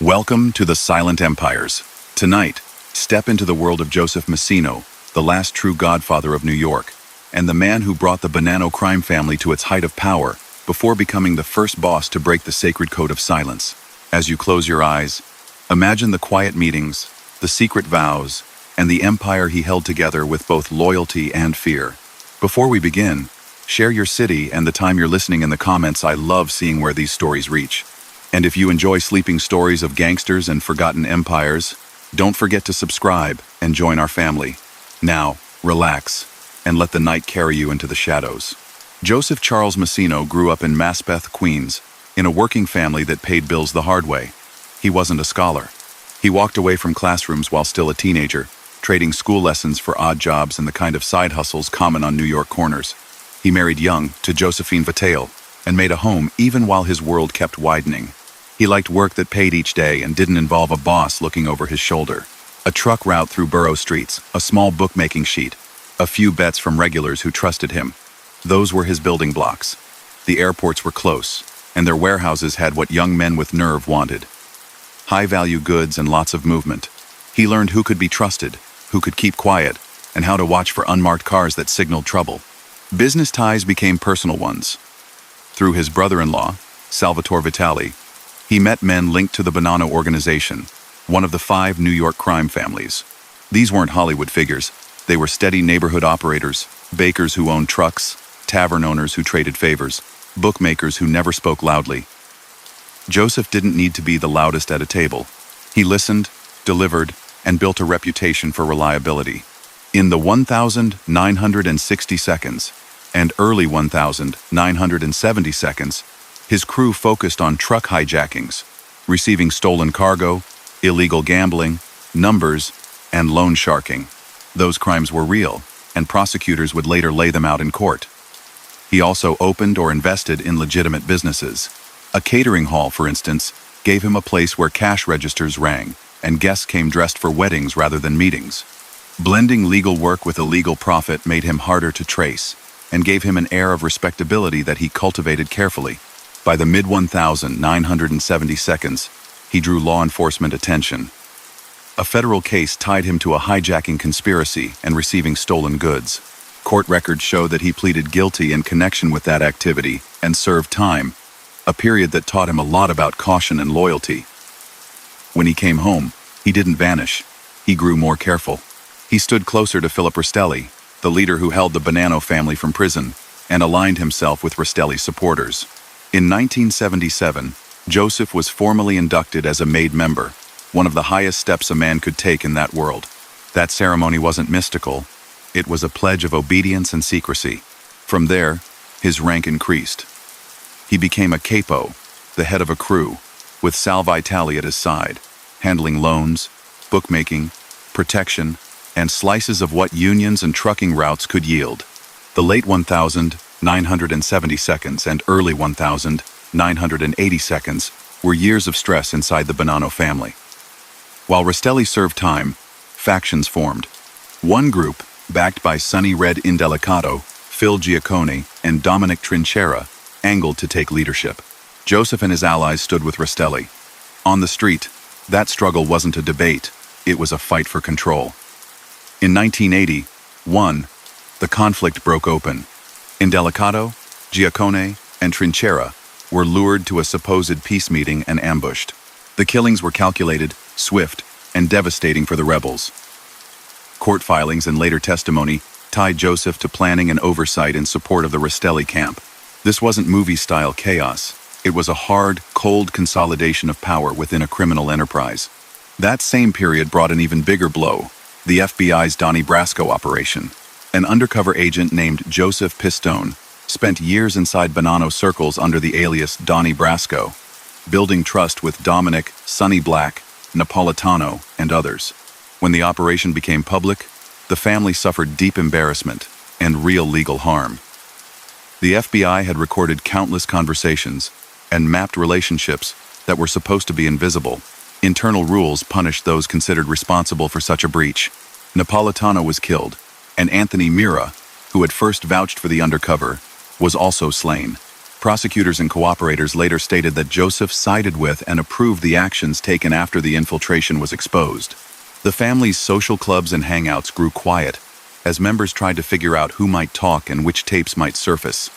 Welcome to the Silent Empires. Tonight, step into the world of Joseph Massino, the last true godfather of New York, and the man who brought the Bonanno crime family to its height of power before becoming the first boss to break the sacred code of silence. As you close your eyes, imagine the quiet meetings, the secret vows, and the empire he held together with both loyalty and fear. Before we begin, share your city and the time you're listening in the comments. I love seeing where these stories reach. And if you enjoy sleeping stories of gangsters and forgotten empires, don't forget to subscribe and join our family. Now, relax and let the night carry you into the shadows. Joseph Charles Massino grew up in Maspeth, Queens, in a working family that paid bills the hard way. He wasn't a scholar. He walked away from classrooms while still a teenager, trading school lessons for odd jobs and the kind of side hustles common on New York corners. He married young to Josephine Vatale and made a home even while his world kept widening. He liked work that paid each day and didn't involve a boss looking over his shoulder. A truck route through borough streets, a small bookmaking sheet, a few bets from regulars who trusted him. Those were his building blocks. The airports were close, and their warehouses had what young men with nerve wanted. High-value goods and lots of movement. He learned who could be trusted, who could keep quiet, and how to watch for unmarked cars that signaled trouble. Business ties became personal ones. Through his brother-in-law, Salvatore Vitali, he met men linked to the Bonanno organization, one of the 5 New York crime families. These weren't Hollywood figures. They were steady neighborhood operators, bakers who owned trucks, tavern owners who traded favors, bookmakers who never spoke loudly. Joseph didn't need to be the loudest at a table. He listened, delivered, and built a reputation for reliability. In the 1,960 seconds and early 1,970 seconds, his crew focused on truck hijackings, receiving stolen cargo, illegal gambling, numbers, and loan sharking. Those crimes were real, and prosecutors would later lay them out in court. He also opened or invested in legitimate businesses. A catering hall, for instance, gave him a place where cash registers rang, and guests came dressed for weddings rather than meetings. Blending legal work with illegal profit made him harder to trace, and gave him an air of respectability that he cultivated carefully. By the mid-1970 seconds, he drew law enforcement attention. A federal case tied him to a hijacking conspiracy and receiving stolen goods. Court records show that he pleaded guilty in connection with that activity and served time, a period that taught him a lot about caution and loyalty. When he came home, he didn't vanish. He grew more careful. He stood closer to Philip Rastelli, the leader who held the Bonanno family from prison, and aligned himself with Rastelli's supporters. In 1977, Joseph was formally inducted as a made member, one of the highest steps a man could take in that world. That ceremony wasn't mystical. It was a pledge of obedience and secrecy. From there, his rank increased. He became a capo, the head of a crew, with Sal Vitali at his side, handling loans, bookmaking, protection, and slices of what unions and trucking routes could yield. The late 1,970 seconds and early 1,980 seconds were years of stress inside the Bonanno family. While Rastelli served time, factions formed. One group, backed by Sonny Red Indelicato, Phil Giaccone, and Dominic Trinchera, angled to take leadership. Joseph and his allies stood with Rastelli. On the street, that struggle wasn't a debate, it was a fight for control. In 1981, the conflict broke open. Indelicato, Giaccone, and Trinchera were lured to a supposed peace meeting and ambushed. The killings were calculated, swift, and devastating for the rebels. Court filings and later testimony tied Joseph to planning and oversight in support of the Rastelli camp. This wasn't movie-style chaos. It was a hard, cold consolidation of power within a criminal enterprise. That same period brought an even bigger blow, the FBI's Donnie Brasco operation. An undercover agent named Joseph Pistone spent years inside Bonanno circles under the alias Donnie Brasco, building trust with Dominic, Sonny Black, Napolitano, and others. When the operation became public, the family suffered deep embarrassment and real legal harm. The FBI had recorded countless conversations and mapped relationships that were supposed to be invisible. Internal rules punished those considered responsible for such a breach. Napolitano was killed, and Anthony Mira, who had first vouched for the undercover, was also slain. Prosecutors and cooperators later stated that Joseph sided with and approved the actions taken after the infiltration was exposed. The family's social clubs and hangouts grew quiet, as members tried to figure out who might talk and which tapes might surface.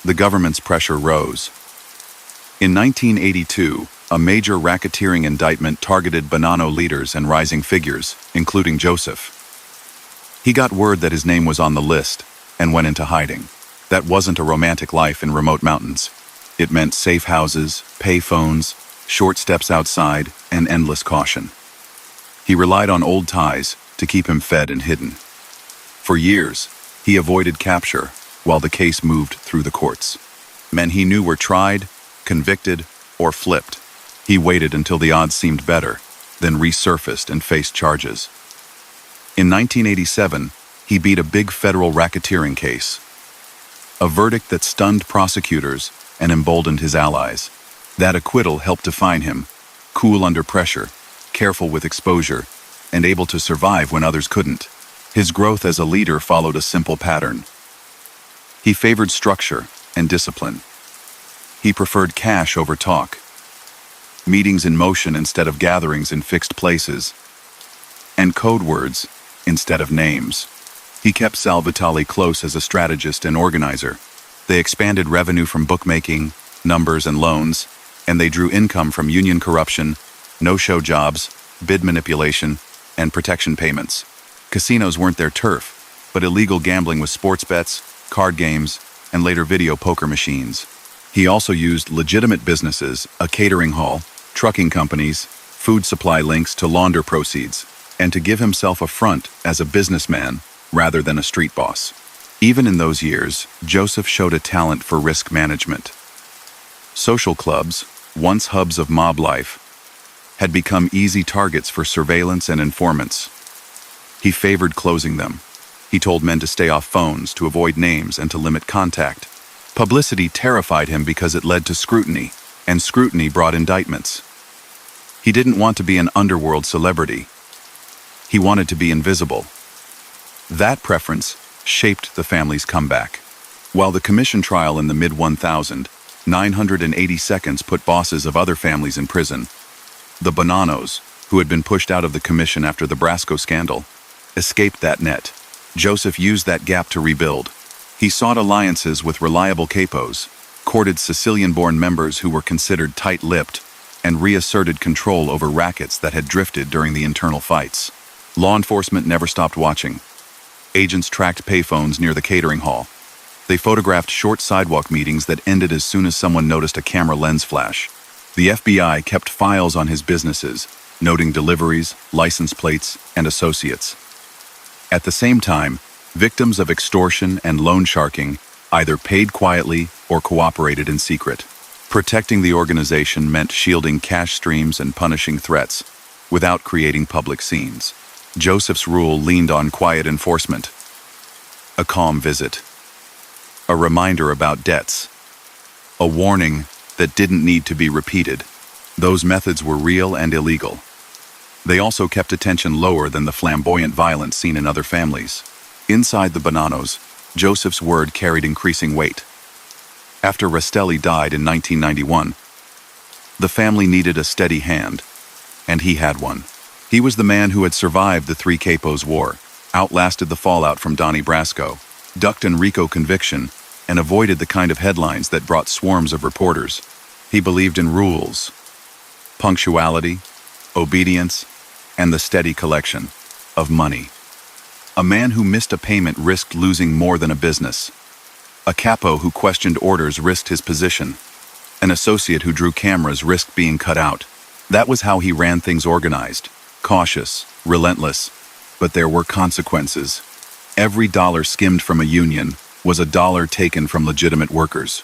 The government's pressure rose. In 1982, a major racketeering indictment targeted Bonanno leaders and rising figures, including Joseph. He got word that his name was on the list and went into hiding. That wasn't a romantic life in remote mountains. It meant safe houses, pay phones, short steps outside, and endless caution. He relied on old ties to keep him fed and hidden. For years, he avoided capture while the case moved through the courts. Men he knew were tried, convicted, or flipped. He waited until the odds seemed better, then resurfaced and faced charges. In 1987, he beat a big federal racketeering case. A verdict that stunned prosecutors and emboldened his allies. That acquittal helped define him, cool under pressure, careful with exposure, and able to survive when others couldn't. His growth as a leader followed a simple pattern. He favored structure and discipline. He preferred cash over talk, meetings in motion instead of gatherings in fixed places, and code words instead of names. He kept Sal Vitale close as a strategist and organizer. They expanded revenue from bookmaking, numbers, and loans, and they drew income from union corruption, no-show jobs, bid manipulation, and protection payments. Casinos weren't their turf, but illegal gambling with sports bets, card games, and later video poker machines. He also used legitimate businesses, a catering hall, trucking companies, food supply links to launder proceeds, and to give himself a front as a businessman rather than a street boss. Even in those years, Joseph showed a talent for risk management. Social clubs, once hubs of mob life, had become easy targets for surveillance and informants. He favored closing them. He told men to stay off phones, to avoid names, and to limit contact. Publicity terrified him because it led to scrutiny, and scrutiny brought indictments. He didn't want to be an underworld celebrity. He wanted to be invisible. That preference shaped the family's comeback. While the commission trial in the mid-1000, 980 seconds put bosses of other families in prison, the Bonannos, who had been pushed out of the commission after the Brasco scandal, escaped that net. Joseph used that gap to rebuild. He sought alliances with reliable capos, courted Sicilian-born members who were considered tight-lipped, and reasserted control over rackets that had drifted during the internal fights. Law enforcement never stopped watching. Agents tracked payphones near the catering hall. They photographed short sidewalk meetings that ended as soon as someone noticed a camera lens flash. The FBI kept files on his businesses, noting deliveries, license plates, and associates. At the same time, victims of extortion and loan sharking either paid quietly or cooperated in secret. Protecting the organization meant shielding cash streams and punishing threats, without creating public scenes. Joseph's rule leaned on quiet enforcement. A calm visit. A reminder about debts. A warning that didn't need to be repeated. Those methods were real and illegal. They also kept attention lower than the flamboyant violence seen in other families. Inside the Bonannos, Joseph's word carried increasing weight. After Rastelli died in 1991, the family needed a steady hand, and he had one. He was the man who had survived the Three Capos War, outlasted the fallout from Donnie Brasco, ducked Enrico conviction, and avoided the kind of headlines that brought swarms of reporters. He believed in rules, punctuality, obedience, and the steady collection of money. A man who missed a payment risked losing more than a business. A capo who questioned orders risked his position. An associate who drew cameras risked being cut out. That was how he ran things organized, cautious, relentless, but there were consequences. Every dollar skimmed from a union was a dollar taken from legitimate workers.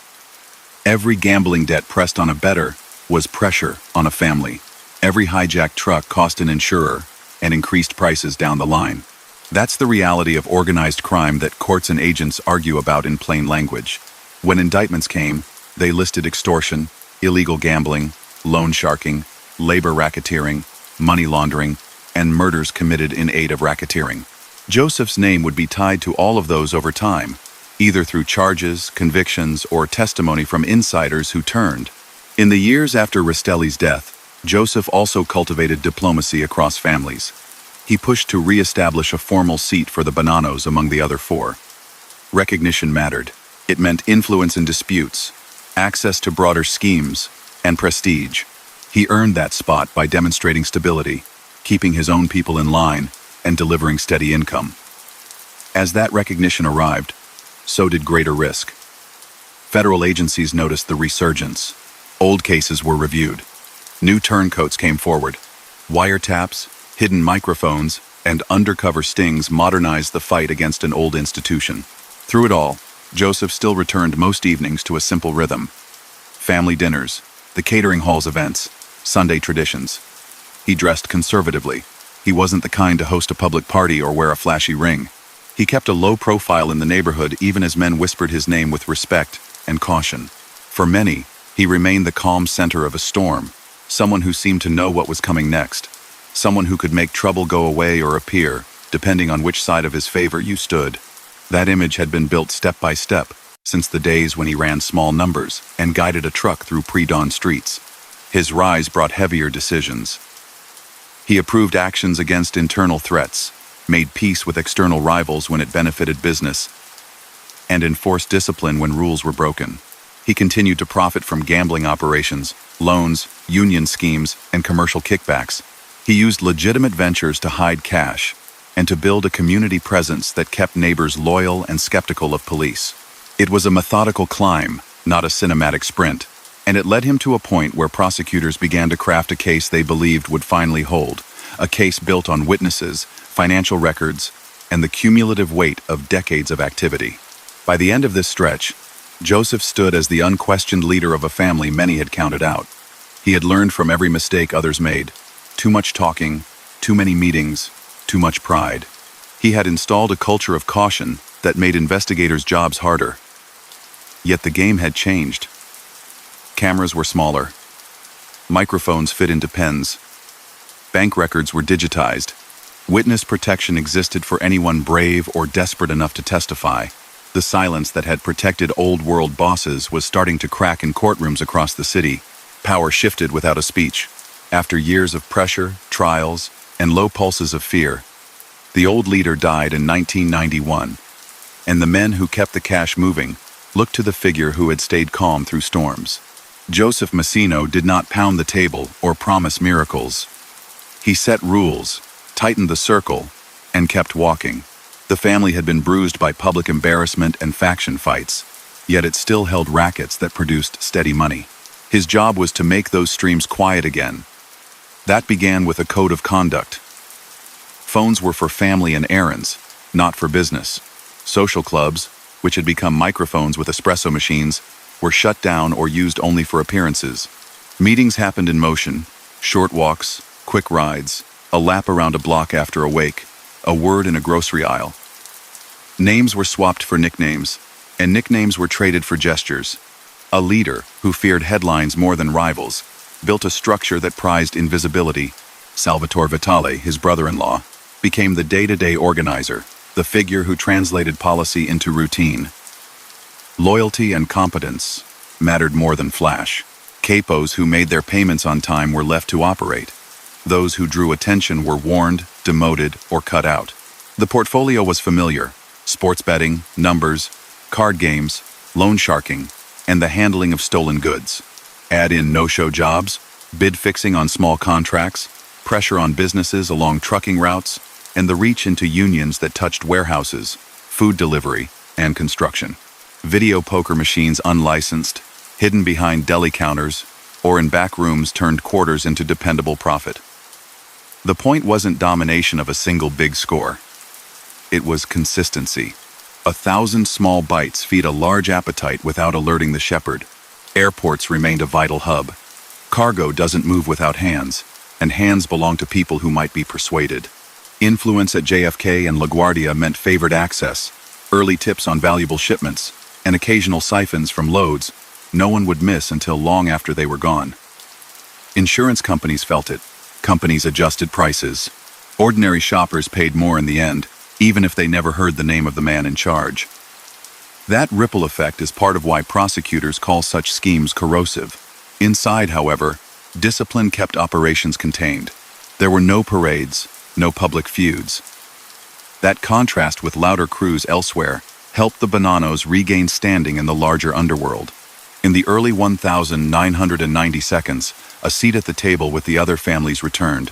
Every gambling debt pressed on a bettor was pressure on a family. Every hijacked truck cost an insurer and increased prices down the line. That's the reality of organized crime that courts and agents argue about in plain language. When indictments came, they listed extortion, illegal gambling, loan sharking, labor racketeering, money laundering, and murders committed in aid of racketeering. Joseph's name would be tied to all of those over time. either through charges, convictions, or testimony from insiders who turned. In the years after Rastelli's death, Joseph also cultivated diplomacy across families. He pushed to re-establish a formal seat for the Bonannos among the other four. Recognition mattered. It meant influence in disputes, access to broader schemes, and prestige. He earned that spot by demonstrating stability, keeping his own people in line, and delivering steady income. As that recognition arrived, so did greater risk. Federal agencies noticed the resurgence. Old cases were reviewed. New turncoats came forward. Wiretaps, hidden microphones, and undercover stings modernized the fight against an old institution. Through it all, Joseph still returned most evenings to a simple rhythm. Family dinners, the catering hall's events, Sunday traditions. He dressed conservatively. He wasn't the kind to host a public party or wear a flashy ring. He kept a low profile in the neighborhood even as men whispered his name with respect and caution. For many, he remained the calm center of a storm, someone who seemed to know what was coming next, someone who could make trouble go away or appear, depending on which side of his favor you stood. That image had been built step by step, since the days when he ran small numbers and guided a truck through pre-dawn streets. His rise brought heavier decisions. He approved actions against internal threats, made peace with external rivals when it benefited business, and enforced discipline when rules were broken. He continued to profit from gambling operations, loans, union schemes, and commercial kickbacks. He used legitimate ventures to hide cash and to build a community presence that kept neighbors loyal and skeptical of police. It was a methodical climb, not a cinematic sprint, and it led him to a point where prosecutors began to craft a case they believed would finally hold, a case built on witnesses, financial records, and the cumulative weight of decades of activity. By the end of this stretch, Joseph stood as the unquestioned leader of a family many had counted out. He had learned from every mistake others made. Too much talking, too many meetings, too much pride. He had installed a culture of caution that made investigators' jobs harder. Yet the game had changed. Cameras were smaller. Microphones fit into pens. Bank records were digitized. Witness protection existed for anyone brave or desperate enough to testify. The silence that had protected old-world bosses was starting to crack in courtrooms across the city. Power shifted without a speech. After years of pressure, trials, and low pulses of fear, the old leader died in 1991, and the men who kept the cash moving looked to the figure who had stayed calm through storms. Joseph Massino did not pound the table or promise miracles. He set rules, tightened the circle, and kept walking. The family had been bruised by public embarrassment and faction fights, yet it still held rackets that produced steady money. His job was to make those streams quiet again. That began with a code of conduct. Phones were for family and errands, not for business. Social clubs, which had become microphones with espresso machines, were shut down or used only for appearances. Meetings happened in motion, short walks, quick rides, a lap around a block after a wake, a word in a grocery aisle. Names were swapped for nicknames, and nicknames were traded for gestures. A leader, who feared headlines more than rivals, built a structure that prized invisibility. Salvatore Vitale, his brother-in-law, became the day-to-day organizer, the figure who translated policy into routine. Loyalty and competence mattered more than flash. Capos who made their payments on time were left to operate. Those who drew attention were warned, demoted, or cut out. The portfolio was familiar: sports betting, numbers, card games, loan sharking, and the handling of stolen goods. Add in no-show jobs, bid fixing on small contracts, pressure on businesses along trucking routes, and the reach into unions that touched warehouses, food delivery, and construction. Video poker machines unlicensed, hidden behind deli counters, or in back rooms turned quarters into dependable profit. The point wasn't domination of a single big score. It was consistency. 1,000 small bites feed a large appetite without alerting the shepherd. Airports remained a vital hub. Cargo doesn't move without hands, and hands belong to people who might be persuaded. Influence at JFK and LaGuardia meant favored access, early tips on valuable shipments, and occasional siphons from loads no one would miss until long after they were gone. Insurance companies felt it. Companies adjusted prices. Ordinary shoppers paid more in the end, even if they never heard the name of the man in charge. That ripple effect is part of why prosecutors call such schemes corrosive. Inside, however, discipline kept operations contained. There were no parades, no public feuds. That contrast with louder crews elsewhere helped the Bonannos regain standing in the larger underworld. In the early 1990s, a seat at the table with the other families returned,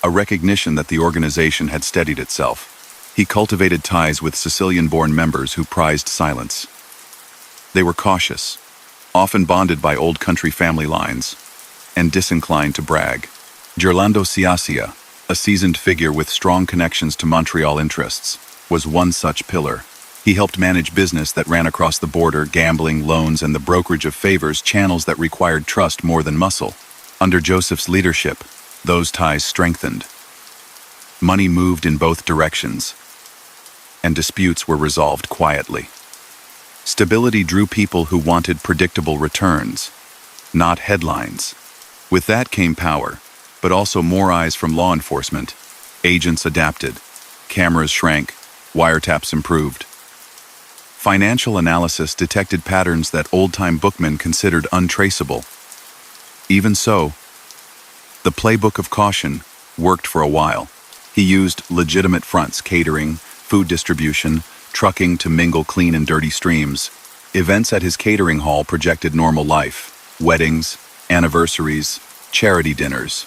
a recognition that the organization had steadied itself. He cultivated ties with Sicilian-born members who prized silence. They were cautious, often bonded by old country family lines, and disinclined to brag. Gerlando Ciacia, a seasoned figure with strong connections to Montreal interests, was one such pillar. He helped manage business that ran across the border, gambling, loans, and the brokerage of favors, channels that required trust more than muscle. Under Joseph's leadership, those ties strengthened. Money moved in both directions, and disputes were resolved quietly. Stability drew people who wanted predictable returns, not headlines. With that came power, but also more eyes from law enforcement. Agents adapted, cameras shrank, wiretaps improved. Financial analysis detected patterns that old-time bookmen considered untraceable. Even so, the playbook of caution worked for a while. He used legitimate fronts: catering, food distribution, trucking to mingle clean and dirty streams. Events at his catering hall projected normal life: weddings, anniversaries, charity dinners.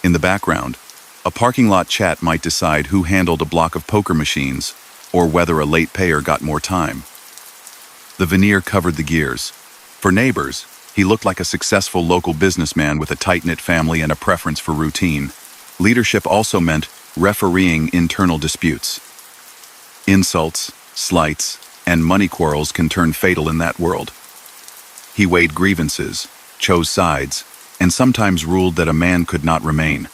In the background, a parking lot chat might decide who handled a block of poker machines or whether a late payer got more time. The veneer covered the gears. For neighbors, he looked like a successful local businessman with a tight-knit family and a preference for routine. Leadership also meant refereeing internal disputes. Insults, slights, and money quarrels can turn fatal in that world. He weighed grievances, chose sides, and sometimes ruled that a man could not remain.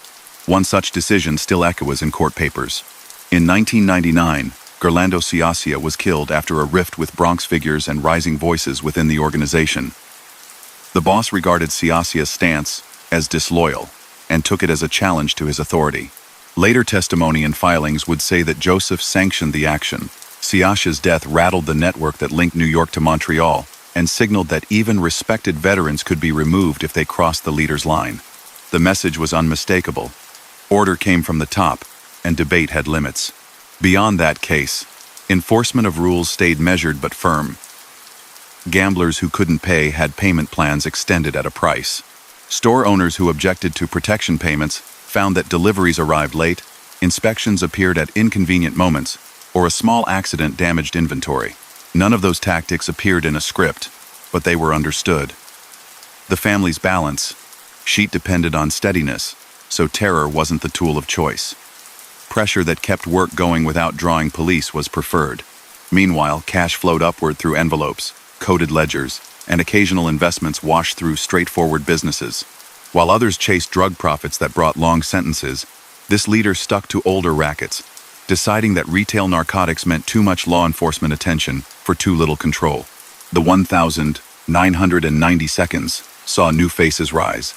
One such decision still echoes in court papers. In 1999, Gerlando Ciacia was killed after a rift with Bronx figures and rising voices within the organization. The boss regarded Ciacia's stance as disloyal and took it as a challenge to his authority. Later testimony and filings would say that Joseph sanctioned the action. Ciacia's death rattled the network that linked New York to Montreal and signaled that even respected veterans could be removed if they crossed the leader's line. The message was unmistakable. Order came from the top, and debate had limits. Beyond that case, enforcement of rules stayed measured but firm. Gamblers who couldn't pay had payment plans extended at a price. Store owners who objected to protection payments found that deliveries arrived late, inspections appeared at inconvenient moments, or a small accident damaged inventory. None of those tactics appeared in a script, but they were understood. The family's balance sheet depended on steadiness, so terror wasn't the tool of choice. Pressure that kept work going without drawing police was preferred. Meanwhile, cash flowed upward through envelopes, coded ledgers, and occasional investments washed through straightforward businesses. While others chased drug profits that brought long sentences, this leader stuck to older rackets, deciding that retail narcotics meant too much law enforcement attention for too little control. The 1990s saw new faces rise.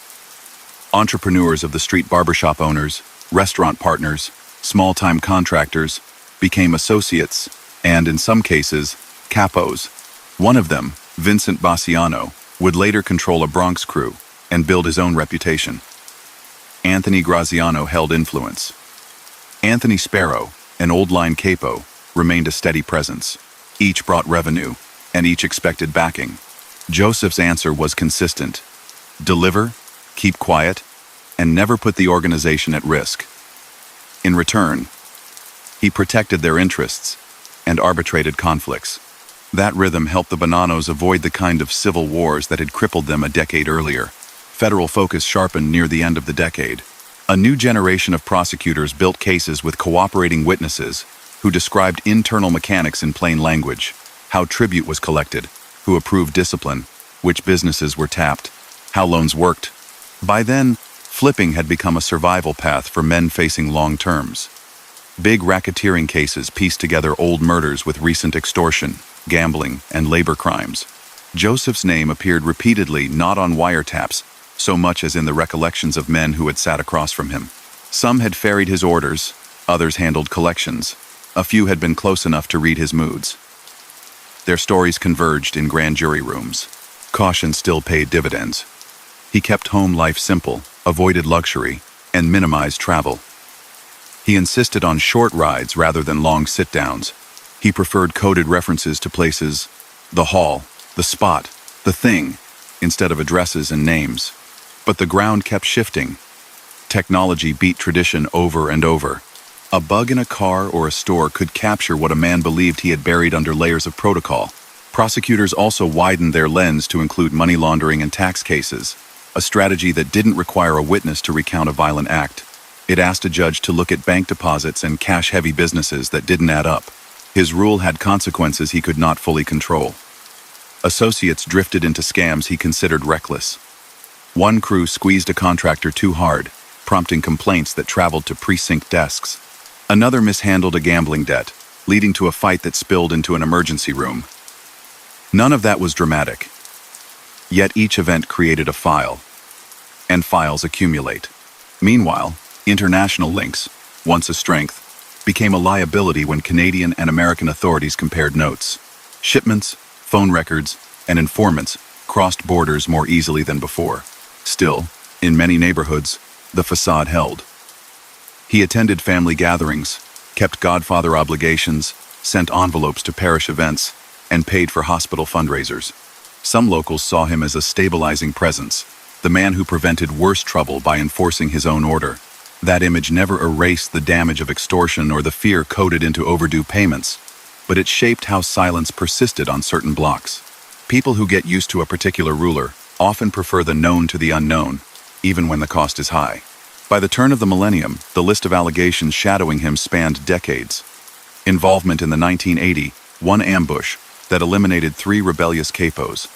Entrepreneurs of the street, barbershop owners, restaurant partners, small-time contractors became associates and, in some cases, capos. One of them, Vincent Bassiano, would later control a Bronx crew and build his own reputation. Anthony Graziano held influence. Anthony Sparrow, an old-line capo, remained a steady presence. Each brought revenue, and each expected backing. Joseph's answer was consistent: deliver, keep quiet, and never put the organization at risk. In return, he protected their interests and arbitrated conflicts. That rhythm helped the Bonannos avoid the kind of civil wars that had crippled them a decade earlier. Federal focus sharpened near the end of the decade. A new generation of prosecutors built cases with cooperating witnesses who described internal mechanics in plain language: how tribute was collected, who approved discipline, which businesses were tapped, how loans worked. By then, flipping had become a survival path for men facing long terms. Big racketeering cases pieced together old murders with recent extortion, gambling, and labor crimes. Joseph's name appeared repeatedly, not on wiretaps so much as in the recollections of men who had sat across from him. Some had ferried his orders, others handled collections. A few had been close enough to read his moods. Their stories converged in grand jury rooms. Caution still paid dividends. He kept home life simple, avoided luxury, and minimized travel. He insisted on short rides rather than long sit-downs. He preferred coded references to places, the hall, the spot, the thing, instead of addresses and names. But the ground kept shifting. Technology beat tradition over and over. A bug in a car or a store could capture what a man believed he had buried under layers of protocol. Prosecutors also widened their lens to include money laundering and tax cases, a strategy that didn't require a witness to recount a violent act. It asked a judge to look at bank deposits and cash-heavy businesses that didn't add up. His rule had consequences he could not fully control. Associates drifted into scams he considered reckless. One crew squeezed a contractor too hard, prompting complaints that traveled to precinct desks. Another mishandled a gambling debt, leading to a fight that spilled into an emergency room. None of that was dramatic. Yet each event created a file, and files accumulate. Meanwhile, international links, once a strength, became a liability when Canadian and American authorities compared notes. Shipments, phone records, and informants crossed borders more easily than before. Still, in many neighborhoods, the facade held. He attended family gatherings, kept Godfather obligations, sent envelopes to parish events, and paid for hospital fundraisers. Some locals saw him as a stabilizing presence, the man who prevented worse trouble by enforcing his own order. That image never erased the damage of extortion or the fear coded into overdue payments, but it shaped how silence persisted on certain blocks. People who get used to a particular ruler often prefer the known to the unknown, even when the cost is high. By the turn of the millennium, the list of allegations shadowing him spanned decades. Involvement in the 1981 ambush that eliminated 3 rebellious capos,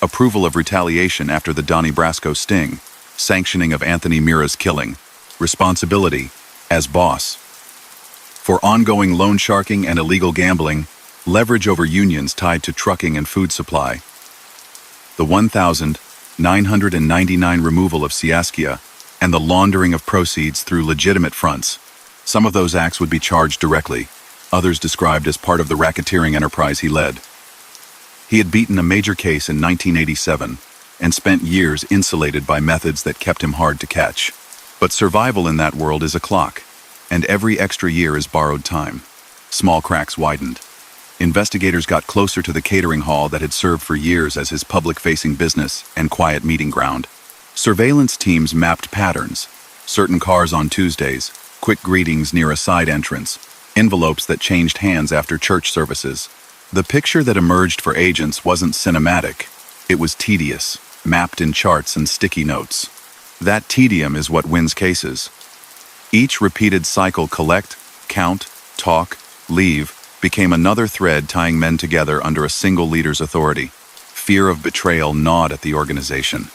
approval of retaliation after the Donnie Brasco sting, sanctioning of Anthony Mira's killing, responsibility as boss for ongoing loan sharking and illegal gambling, leverage over unions tied to trucking and food supply, the 1,999 removal of Siaskia, and the laundering of proceeds through legitimate fronts. Some of those acts would be charged directly, others described as part of the racketeering enterprise he led. He had beaten a major case in 1987 and spent years insulated by methods that kept him hard to catch. But survival in that world is a clock, and every extra year is borrowed time. Small cracks widened. Investigators got closer to the catering hall that had served for years as his public-facing business and quiet meeting ground. Surveillance teams mapped patterns, certain cars on Tuesdays, quick greetings near a side entrance, envelopes that changed hands after church services. The picture that emerged for agents wasn't cinematic. It was tedious, mapped in charts and sticky notes. That tedium is what wins cases. Each repeated cycle collect, count, talk, leave became another thread tying men together under a single leader's authority. Fear of betrayal gnawed at the organization.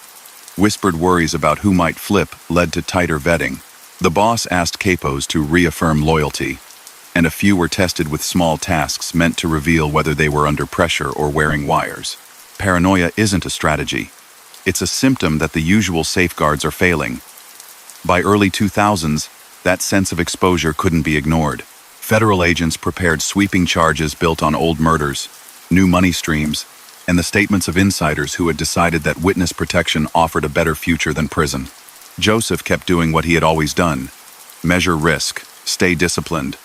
Whispered worries about who might flip led to tighter vetting. The boss asked capos to reaffirm loyalty, and a few were tested with small tasks meant to reveal whether they were under pressure or wearing wires. Paranoia isn't a strategy. It's a symptom that the usual safeguards are failing. By early 2000s, that sense of exposure couldn't be ignored. Federal agents prepared sweeping charges built on old murders, new money streams, and the statements of insiders who had decided that witness protection offered a better future than prison. Joseph kept doing what he had always done: measure risk, stay disciplined,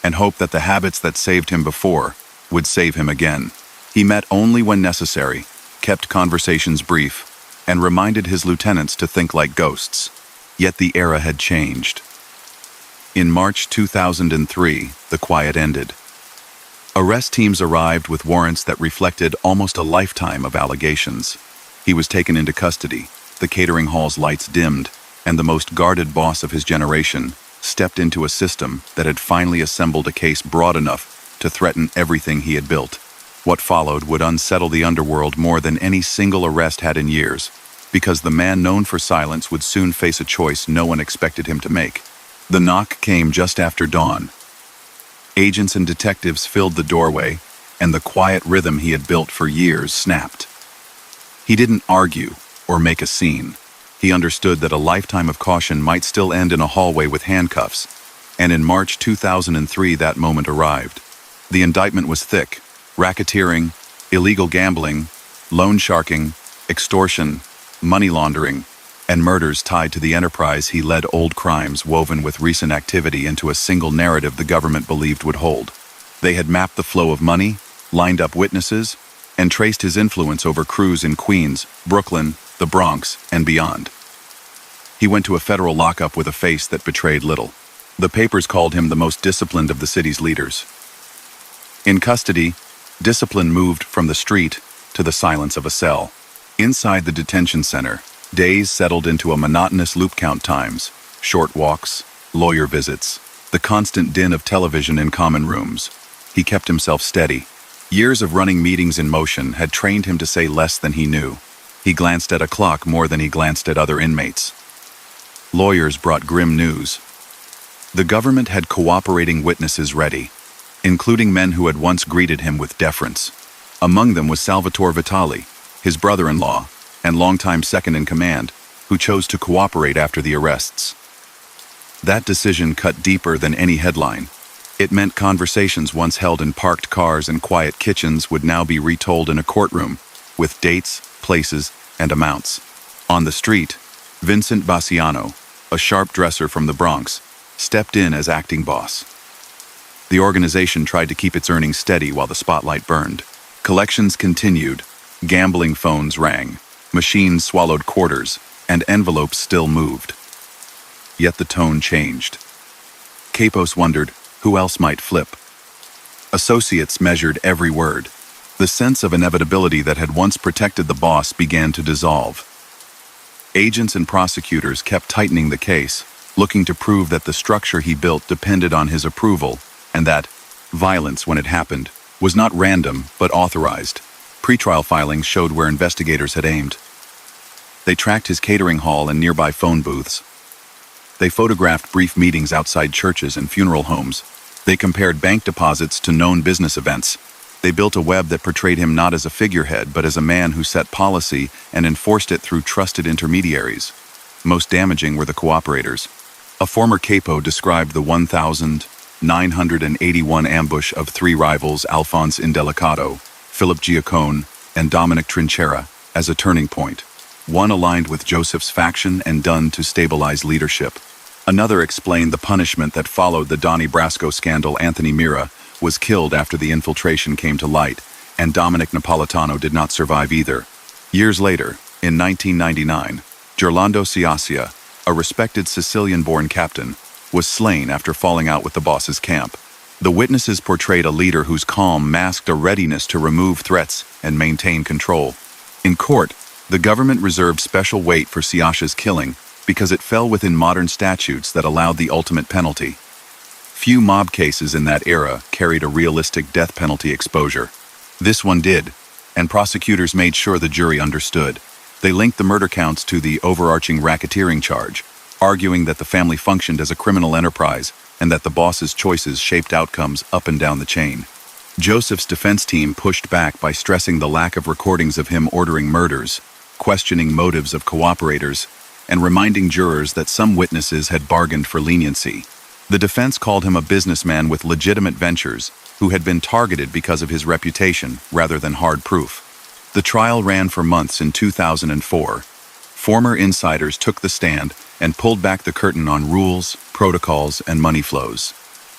and hope that the habits that saved him before would save him again. He met only when necessary, kept conversations brief, and reminded his lieutenants to think like ghosts. Yet the era had changed. In March 2003, the quiet ended. Arrest teams arrived with warrants that reflected almost a lifetime of allegations. He was taken into custody, the catering hall's lights dimmed, and the most guarded boss of his generation stepped into a system that had finally assembled a case broad enough to threaten everything he had built. What followed would unsettle the underworld more than any single arrest had in years, because the man known for silence would soon face a choice no one expected him to make. The knock came just after dawn. Agents and detectives filled the doorway, and the quiet rhythm he had built for years snapped. He didn't argue or make a scene. He understood that a lifetime of caution might still end in a hallway with handcuffs, and in March 2003 that moment arrived. The indictment was thick: racketeering, illegal gambling, loan sharking, extortion, money laundering, and murders tied to the enterprise. He led old crimes woven with recent activity into a single narrative the government believed would hold. They had mapped the flow of money, lined up witnesses, and traced his influence over crews in Queens, Brooklyn, the Bronx, and beyond. He went to a federal lockup with a face that betrayed little. The papers called him the most disciplined of the city's leaders. In custody, discipline moved from the street to the silence of a cell. Inside the detention center, days settled into a monotonous loop count times, short walks, lawyer visits, the constant din of television in common rooms. He kept himself steady. Years of running meetings in motion had trained him to say less than he knew. He glanced at a clock more than he glanced at other inmates. Lawyers brought grim news. The government had cooperating witnesses ready, including men who had once greeted him with deference. Among them was Salvatore Vitali, his brother-in-law, and longtime second-in-command, who chose to cooperate after the arrests. That decision cut deeper than any headline. It meant conversations once held in parked cars and quiet kitchens would now be retold in a courtroom, with dates, places, and amounts. On the street, Vincent Bassiano, a sharp dresser from the Bronx, stepped in as acting boss. The organization tried to keep its earnings steady while the spotlight burned. Collections continued, gambling phones rang, machines swallowed quarters, and envelopes still moved. Yet the tone changed. Capos wondered who else might flip. Associates measured every word. The sense of inevitability that had once protected the boss began to dissolve. Agents and prosecutors kept tightening the case, looking to prove that the structure he built depended on his approval, and that violence, when it happened, was not random but authorized. Pretrial filings showed where investigators had aimed. They tracked his catering hall and nearby phone booths. They photographed brief meetings outside churches and funeral homes. They compared bank deposits to known business events. They built a web that portrayed him not as a figurehead, but as a man who set policy and enforced it through trusted intermediaries. Most damaging were the cooperators. A former capo described the 1,981 ambush of three rivals, Alphonse Indelicato, Philip Giacone, and Dominic Trinchera, as a turning point. One aligned with Joseph's faction and done to stabilize leadership. Another explained the punishment that followed the Donnie Brasco scandal. Anthony Mira was killed after the infiltration came to light, and Dominic Napolitano did not survive either. Years later, in 1999, Gerlando Ciacia, a respected Sicilian-born captain, was slain after falling out with the boss's camp. The witnesses portrayed a leader whose calm masked a readiness to remove threats and maintain control. In court, the government reserved special weight for Ciacia's killing because it fell within modern statutes that allowed the ultimate penalty. Few mob cases in that era carried a realistic death penalty exposure. This one did, and prosecutors made sure the jury understood. They linked the murder counts to the overarching racketeering charge, arguing that the family functioned as a criminal enterprise and that the boss's choices shaped outcomes up and down the chain. Joseph's defense team pushed back by stressing the lack of recordings of him ordering murders, questioning motives of cooperators, and reminding jurors that some witnesses had bargained for leniency. The defense called him a businessman with legitimate ventures who had been targeted because of his reputation rather than hard proof. The trial ran for months. In 2004, former insiders took the stand and pulled back the curtain on rules, protocols, and money flows.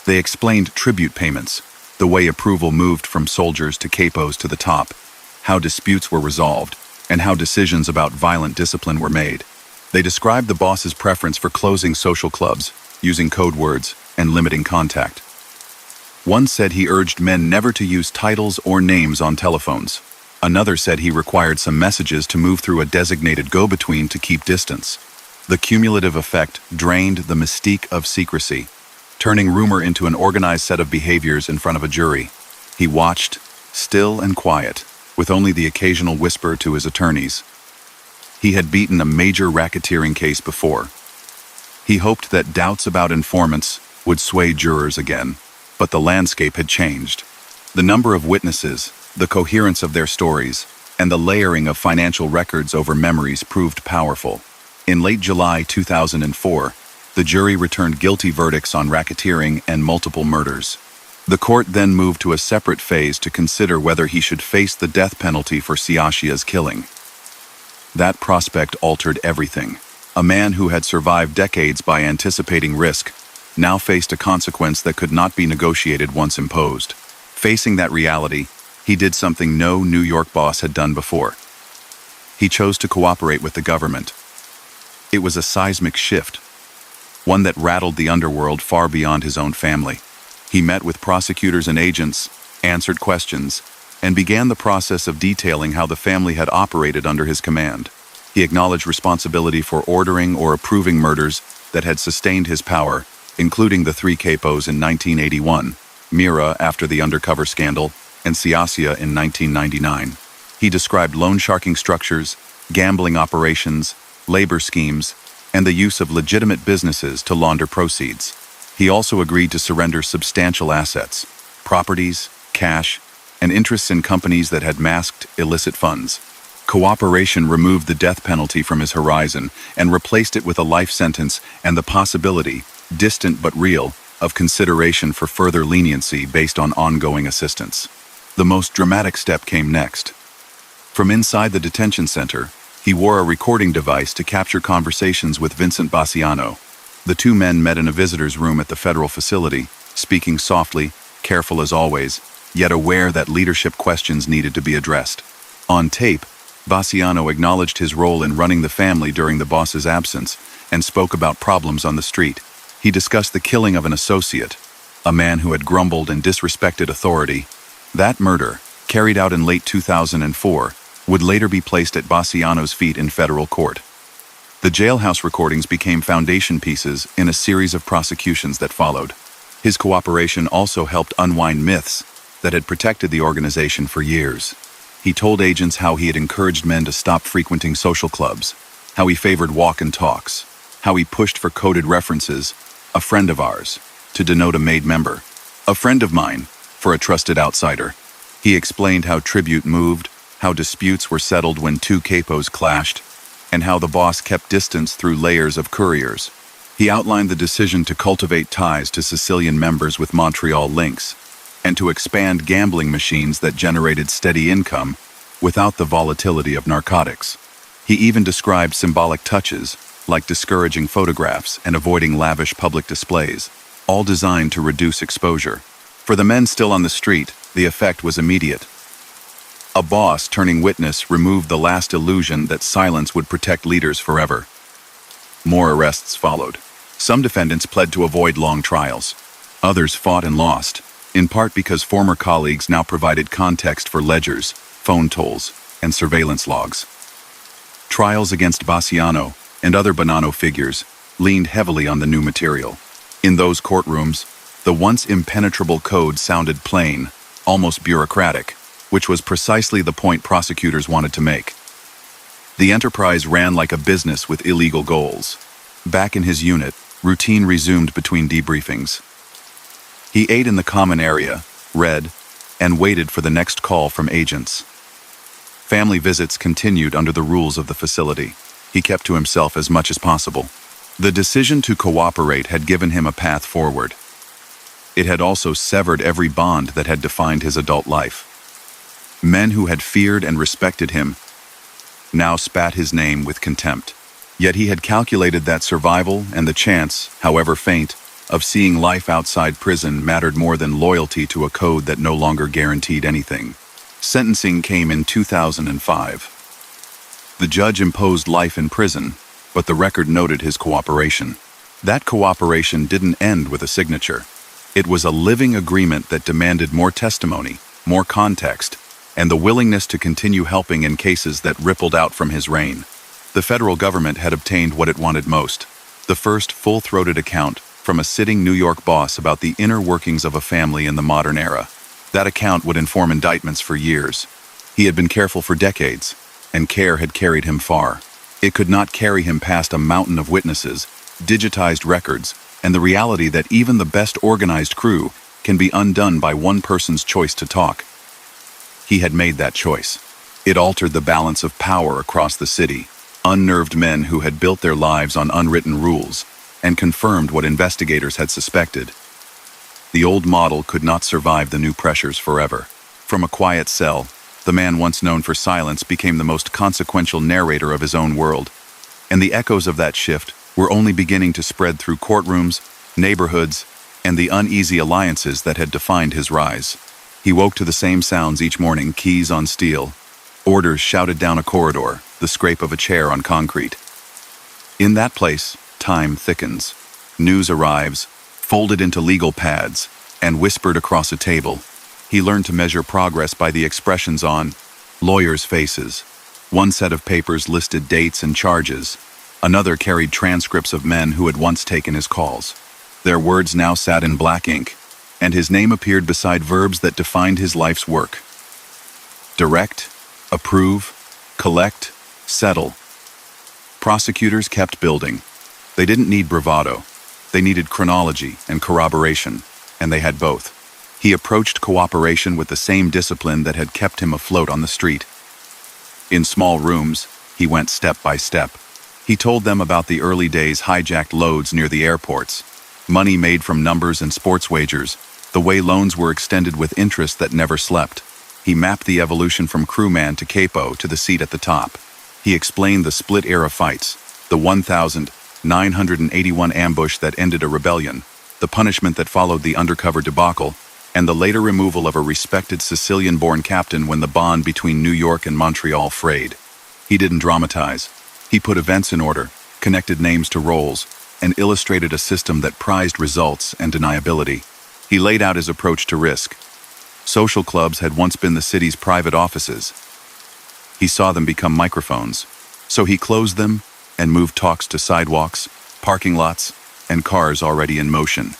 They explained tribute payments, the way approval moved from soldiers to capos to the top, how disputes were resolved, and how decisions about violent discipline were made. They described the boss's preference for closing social clubs, using code words, and limiting contact. One said he urged men never to use titles or names on telephones. Another said he required some messages to move through a designated go-between to keep distance. The cumulative effect drained the mystique of secrecy, turning rumor into an organized set of behaviors in front of a jury. He watched, still and quiet, with only the occasional whisper to his attorneys. He had beaten a major racketeering case before. He hoped that doubts about informants would sway jurors again, but the landscape had changed. The number of witnesses, the coherence of their stories, and the layering of financial records over memories proved powerful. In late July 2004, the jury returned guilty verdicts on racketeering and multiple murders. The court then moved to a separate phase to consider whether he should face the death penalty for Siashia's killing. That prospect altered everything. A man who had survived decades by anticipating risk now faced a consequence that could not be negotiated once imposed. Facing that reality, he did something no New York boss had done before. He chose to cooperate with the government. It was a seismic shift, one that rattled the underworld far beyond his own family. He met with prosecutors and agents, answered questions, and began the process of detailing how the family had operated under his command. He acknowledged responsibility for ordering or approving murders that had sustained his power, including the three capos in 1981, Mira after the undercover scandal, and Siasia in 1999. He described loan sharking structures, gambling operations, labor schemes, and the use of legitimate businesses to launder proceeds. He also agreed to surrender substantial assets, properties, cash, and interests in companies that had masked illicit funds. Cooperation removed the death penalty from his horizon and replaced it with a life sentence and the possibility, distant but real, of consideration for further leniency based on ongoing assistance. The most dramatic step came next. From inside the detention center, he wore a recording device to capture conversations with Vincent Bassiano. The two men met in a visitor's room at the federal facility, speaking softly, careful as always, yet aware that leadership questions needed to be addressed. On tape, Bassiano acknowledged his role in running the family during the boss's absence and spoke about problems on the street. He discussed the killing of an associate, a man who had grumbled and disrespected authority. That murder, carried out in late 2004, would later be placed at Bassiano's feet in federal court. The jailhouse recordings became foundation pieces in a series of prosecutions that followed. His cooperation also helped unwind myths that had protected the organization for years. He told agents how he had encouraged men to stop frequenting social clubs, how he favored walk and talks, how he pushed for coded references, a friend of ours, to denote a made member, a friend of mine, for a trusted outsider. He explained how tribute moved, how disputes were settled when two capos clashed, and how the boss kept distance through layers of couriers. He outlined the decision to cultivate ties to Sicilian members with Montreal links, and to expand gambling machines that generated steady income without the volatility of narcotics. He even described symbolic touches, like discouraging photographs and avoiding lavish public displays, all designed to reduce exposure. For the men still on the street, the effect was immediate. A boss turning witness removed the last illusion that silence would protect leaders forever. More arrests followed. Some defendants pled to avoid long trials. Others fought and lost, in part because former colleagues now provided context for ledgers, phone tolls, and surveillance logs. Trials against Bassiano and other Bonanno figures leaned heavily on the new material. In those courtrooms, the once impenetrable code sounded plain, almost bureaucratic, which was precisely the point prosecutors wanted to make. The enterprise ran like a business with illegal goals. Back in his unit, routine resumed between debriefings. He ate in the common area, read, and waited for the next call from agents. Family visits continued under the rules of the facility. He kept to himself as much as possible. The decision to cooperate had given him a path forward. It had also severed every bond that had defined his adult life. Men who had feared and respected him now spat his name with contempt. Yet he had calculated that survival and the chance, however faint, of seeing life outside prison mattered more than loyalty to a code that no longer guaranteed anything. Sentencing came in 2005. The judge imposed life in prison, but the record noted his cooperation. That cooperation didn't end with a signature. It was a living agreement that demanded more testimony, more context, and the willingness to continue helping in cases that rippled out from his reign. The federal government had obtained what it wanted most: the first full-throated account from a sitting New York boss about the inner workings of a family in the modern era. That account would inform indictments for years. He had been careful for decades, and care had carried him far. It could not carry him past a mountain of witnesses, digitized records, and the reality that even the best organized crew can be undone by one person's choice to talk. He had made that choice. It altered the balance of power across the city. Unnerved men who had built their lives on unwritten rules, and confirmed what investigators had suspected. The old model could not survive the new pressures forever. From a quiet cell, the man once known for silence became the most consequential narrator of his own world. And the echoes of that shift were only beginning to spread through courtrooms, neighborhoods, and the uneasy alliances that had defined his rise. He woke to the same sounds each morning: keys on steel, orders shouted down a corridor, the scrape of a chair on concrete. In that place, time thickens. News arrives, folded into legal pads, and whispered across a table. He learned to measure progress by the expressions on lawyers' faces. One set of papers listed dates and charges. Another carried transcripts of men who had once taken his calls. Their words now sat in black ink, and his name appeared beside verbs that defined his life's work: direct, approve, collect, settle. Prosecutors kept building. They didn't need bravado. They needed chronology and corroboration, and they had both. He approached cooperation with the same discipline that had kept him afloat on the street. In small rooms, he went step by step. He told them about the early days hijacked loads near the airports, money made from numbers and sports wagers, the way loans were extended with interest that never slept. He mapped the evolution from crewman to capo to the seat at the top. He explained the split-era fights, the 1,981 ambush that ended a rebellion, the punishment that followed the undercover debacle, and the later removal of a respected Sicilian-born captain when the bond between New York and Montreal frayed. He didn't dramatize. He put events in order, connected names to roles, and illustrated a system that prized results and deniability. He laid out his approach to risk. Social clubs had once been the city's private offices. He saw them become microphones, so he closed them and moved talks to sidewalks, parking lots, and cars already in motion.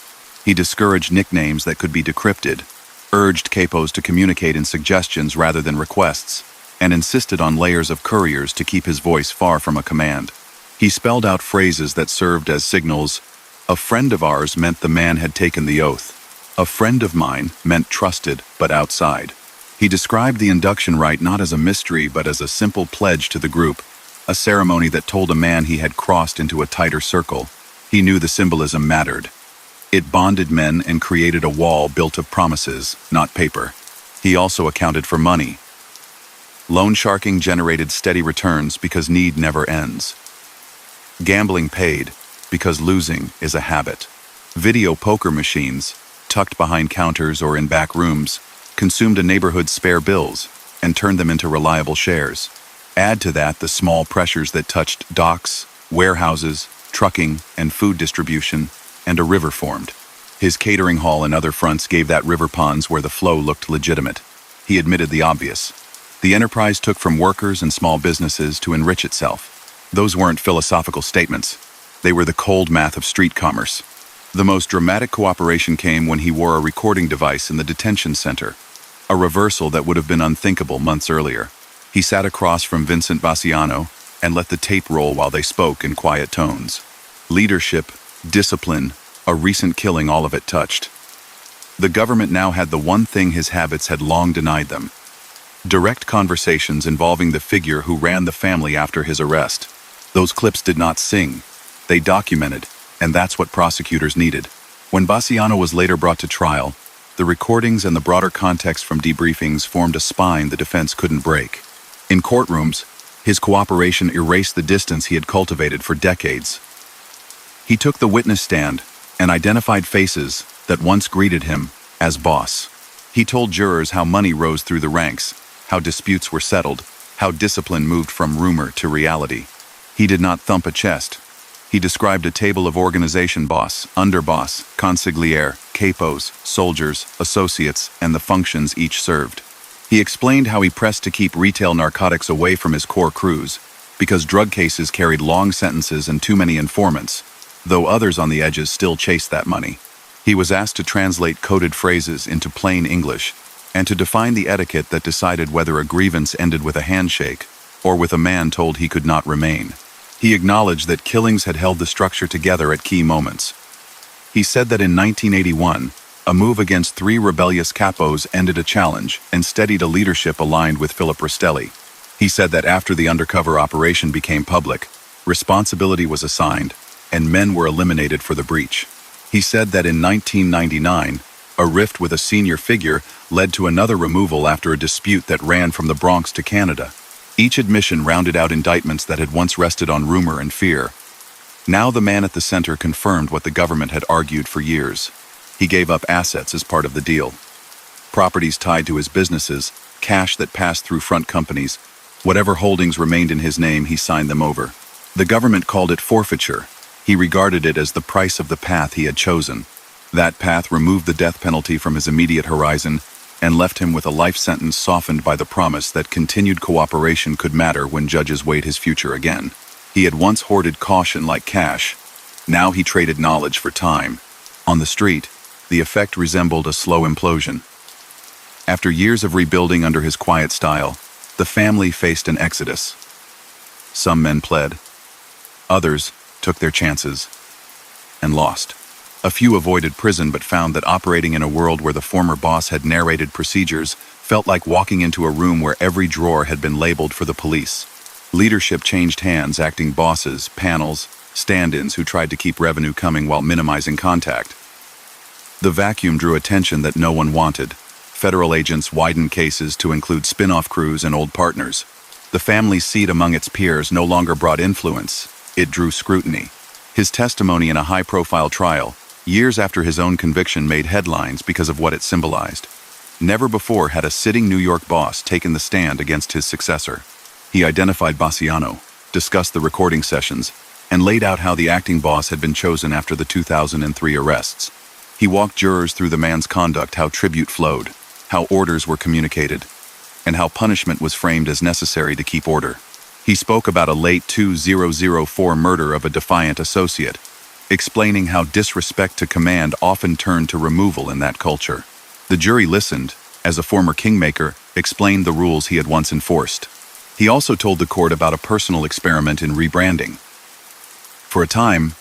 He discouraged nicknames that could be decrypted, urged capos to communicate in suggestions rather than requests, and insisted on layers of couriers to keep his voice far from a command. He spelled out phrases that served as signals. A friend of ours meant the man had taken the oath. A friend of mine meant trusted, but outside. He described the induction rite not as a mystery, but as a simple pledge to the group, a ceremony that told a man he had crossed into a tighter circle. He knew the symbolism mattered. It bonded men and created a wall built of promises, not paper. He also accounted for money. Loan sharking generated steady returns because need never ends. Gambling paid because losing is a habit. Video poker machines, tucked behind counters or in back rooms, consumed a neighborhood's spare bills and turned them into reliable shares. Add to that the small pressures that touched docks, warehouses, trucking, and food distribution, and a river formed. His catering hall and other fronts gave that river ponds where the flow looked legitimate. He admitted the obvious. The enterprise took from workers and small businesses to enrich itself. Those weren't philosophical statements. They were the cold math of street commerce. The most dramatic cooperation came when he wore a recording device in the detention center, a reversal that would have been unthinkable months earlier. He sat across from Vincent Bassiano and let the tape roll while they spoke in quiet tones. Leadership, discipline, a recent killing, all of it touched. The government now had the one thing his habits had long denied them: direct conversations involving the figure who ran the family after his arrest. Those clips did not sing. They documented, and that's what prosecutors needed. When Bassiano was later brought to trial, the recordings and the broader context from debriefings formed a spine the defense couldn't break. In courtrooms, his cooperation erased the distance he had cultivated for decades. He took the witness stand and identified faces that once greeted him as boss. He told jurors how money rose through the ranks, how disputes were settled, how discipline moved from rumor to reality. He did not thump a chest. He described a table of organization: boss, underboss, consigliere, capos, soldiers, associates, and the functions each served. He explained how he pressed to keep retail narcotics away from his core crews, because drug cases carried long sentences and too many informants, though others on the edges still chased that money. He was asked to translate coded phrases into plain English, and to define the etiquette that decided whether a grievance ended with a handshake or with a man told he could not remain. He acknowledged that killings had held the structure together at key moments. He said that in 1981, a move against 3 rebellious capos ended a challenge and steadied a leadership aligned with Philip Rastelli. He said that after the undercover operation became public, responsibility was assigned, and men were eliminated for the breach. He said that in 1999, A rift with a senior figure led to another removal after a dispute that ran from the Bronx to Canada. Each admission rounded out indictments that had once rested on rumor and fear. Now the man at the center confirmed what the government had argued for years. He gave up assets as part of the deal. Properties tied to his businesses, cash that passed through front companies. Whatever holdings remained in his name, he signed them over. The government called it forfeiture. He regarded it as the price of the path he had chosen. That path removed the death penalty from his immediate horizon and left him with a life sentence softened by the promise that continued cooperation could matter when judges weighed his future again. He had once hoarded caution like cash. Now he traded knowledge for time. On the street, the effect resembled a slow implosion. After years of rebuilding under his quiet style, the family faced an exodus. Some men pled. Others took their chances and lost. A few avoided prison but found that operating in a world where the former boss had narrated procedures felt like walking into a room where every drawer had been labeled for the police. Leadership changed hands, acting bosses, panels, stand-ins who tried to keep revenue coming while minimizing contact. The vacuum drew attention that no one wanted. Federal agents widened cases to include spin-off crews and old partners. The family's seat among its peers no longer brought influence. It drew scrutiny. His testimony in a high-profile trial, years after his own conviction, made headlines because of what it symbolized. Never before had a sitting New York boss taken the stand against his successor. He identified Bonanno, discussed the recording sessions, and laid out how the acting boss had been chosen after the 2003 arrests. He walked jurors through the man's conduct, how tribute flowed, how orders were communicated, and how punishment was framed as necessary to keep order. He spoke about a late 2004 murder of a defiant associate, explaining how disrespect to command often turned to removal in that culture. The jury listened, as a former kingmaker explained the rules he had once enforced. He also told the court about a personal experiment in rebranding. For a time,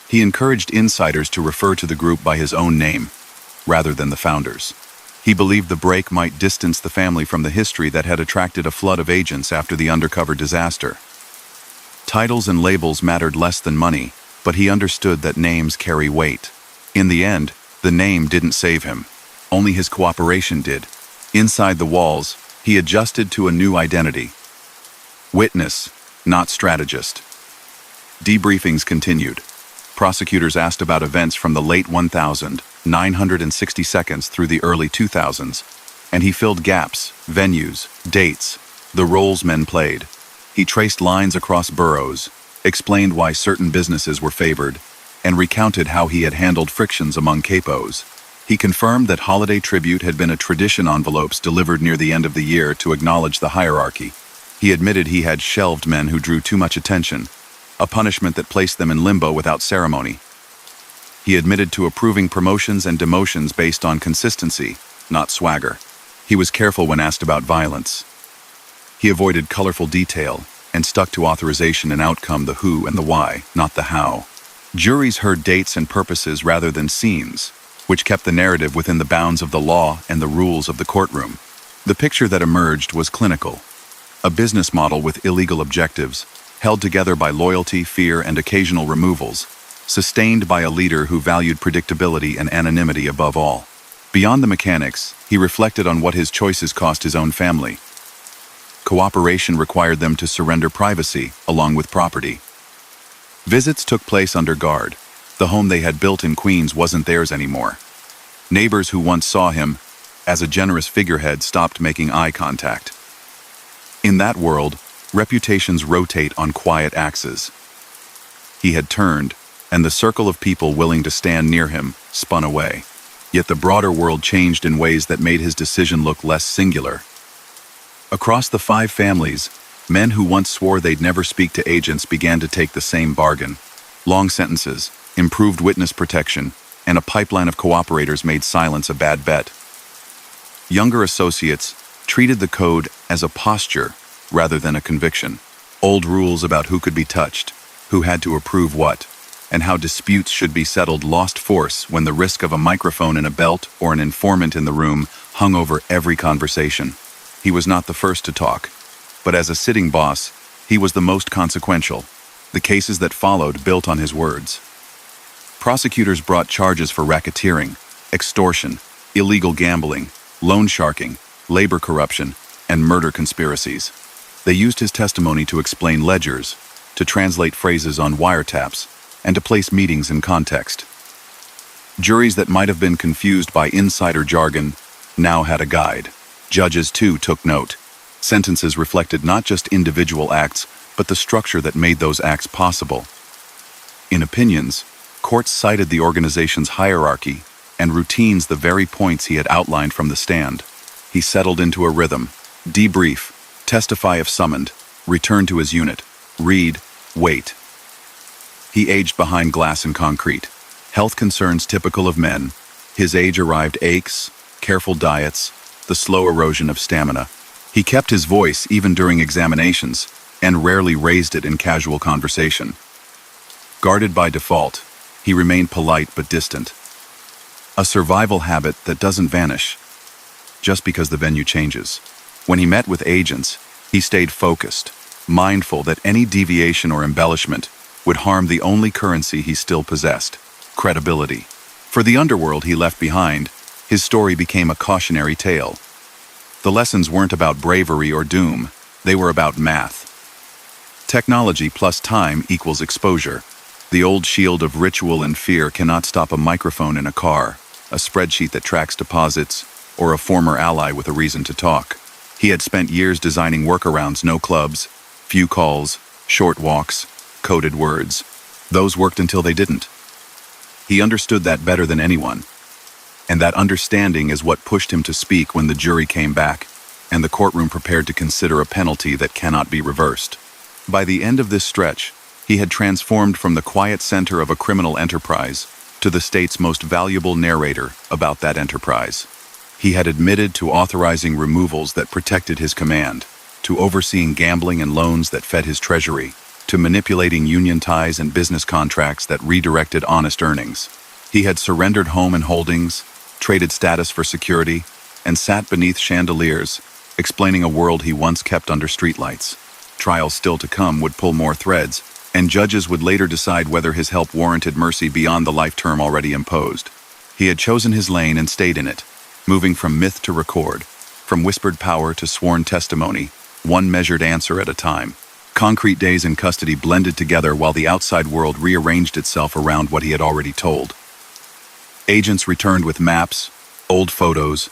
he encouraged insiders to refer to the group by his own name, rather than the founders. He believed the break might distance the family from the history that had attracted a flood of agents after the undercover disaster. Titles and labels mattered less than money, but he understood that names carry weight. In the end, the name didn't save him. Only his cooperation did. Inside the walls, he adjusted to a new identity. Witness, not strategist. Debriefings continued. Prosecutors asked about events from the late 1960s through the early 2000s, and he filled gaps, venues, dates, the roles men played. He traced lines across boroughs, explained why certain businesses were favored, and recounted how he had handled frictions among capos. He confirmed that holiday tribute had been a tradition, envelopes delivered near the end of the year to acknowledge the hierarchy. He admitted he had shelved men who drew too much attention, a punishment that placed them in limbo without ceremony. He admitted to approving promotions and demotions based on consistency, not swagger. He was careful when asked about violence. He avoided colorful detail and stuck to authorization and outcome, the who and the why, not the how. Juries heard dates and purposes rather than scenes, which kept the narrative within the bounds of the law and the rules of the courtroom. The picture that emerged was clinical. A business model with illegal objectives, held together by loyalty, fear, and occasional removals, sustained by a leader who valued predictability and anonymity above all. Beyond the mechanics, he reflected on what his choices cost his own family. Cooperation required them to surrender privacy, along with property. Visits took place under guard. The home they had built in Queens wasn't theirs anymore. Neighbors who once saw him as a generous figurehead stopped making eye contact. In that world, reputations rotate on quiet axes. He had turned, and the circle of people willing to stand near him spun away. Yet the broader world changed in ways that made his decision look less singular. Across the 5 families, men who once swore they'd never speak to agents began to take the same bargain. Long sentences, improved witness protection, and a pipeline of cooperators made silence a bad bet. Younger associates treated the code as a posture rather than a conviction. Old rules about who could be touched, who had to approve what, and how disputes should be settled lost force when the risk of a microphone in a belt or an informant in the room hung over every conversation. He was not the first to talk, but as a sitting boss, he was the most consequential. The cases that followed built on his words. Prosecutors brought charges for racketeering, extortion, illegal gambling, loan sharking, labor corruption, and murder conspiracies. They used his testimony to explain ledgers, to translate phrases on wiretaps, and to place meetings in context. Juries that might have been confused by insider jargon now had a guide. Judges, too, took note. Sentences reflected not just individual acts, but the structure that made those acts possible. In opinions, courts cited the organization's hierarchy and routines, the very points he had outlined from the stand. He settled into a rhythm: debrief, testify if summoned, return to his unit, read, wait. He aged behind glass and concrete. Health concerns typical of men. His age arrived: aches, careful diets, the slow erosion of stamina. He kept his voice even during examinations, and rarely raised it in casual conversation. Guarded by default, he remained polite but distant. A survival habit that doesn't vanish just because the venue changes. When he met with agents, he stayed focused, mindful that any deviation or embellishment would harm the only currency he still possessed: credibility. For the underworld he left behind, his story became a cautionary tale. The lessons weren't about bravery or doom, they were about math. Technology plus time equals exposure. The old shield of ritual and fear cannot stop a microphone in a car, a spreadsheet that tracks deposits, or a former ally with a reason to talk. He had spent years designing workarounds: no clubs, few calls, short walks, coded words. Those worked until they didn't. He understood that better than anyone. And that understanding is what pushed him to speak when the jury came back, and the courtroom prepared to consider a penalty that cannot be reversed. By the end of this stretch, he had transformed from the quiet center of a criminal enterprise to the state's most valuable narrator about that enterprise. He had admitted to authorizing removals that protected his command, to overseeing gambling and loans that fed his treasury, to manipulating union ties and business contracts that redirected honest earnings. He had surrendered home and holdings, traded status for security, and sat beneath chandeliers, explaining a world he once kept under streetlights. Trials still to come would pull more threads, and judges would later decide whether his help warranted mercy beyond the life term already imposed. He had chosen his lane and stayed in it, moving from myth to record, from whispered power to sworn testimony, one measured answer at a time. Concrete days in custody blended together while the outside world rearranged itself around what he had already told. Agents returned with maps, old photos,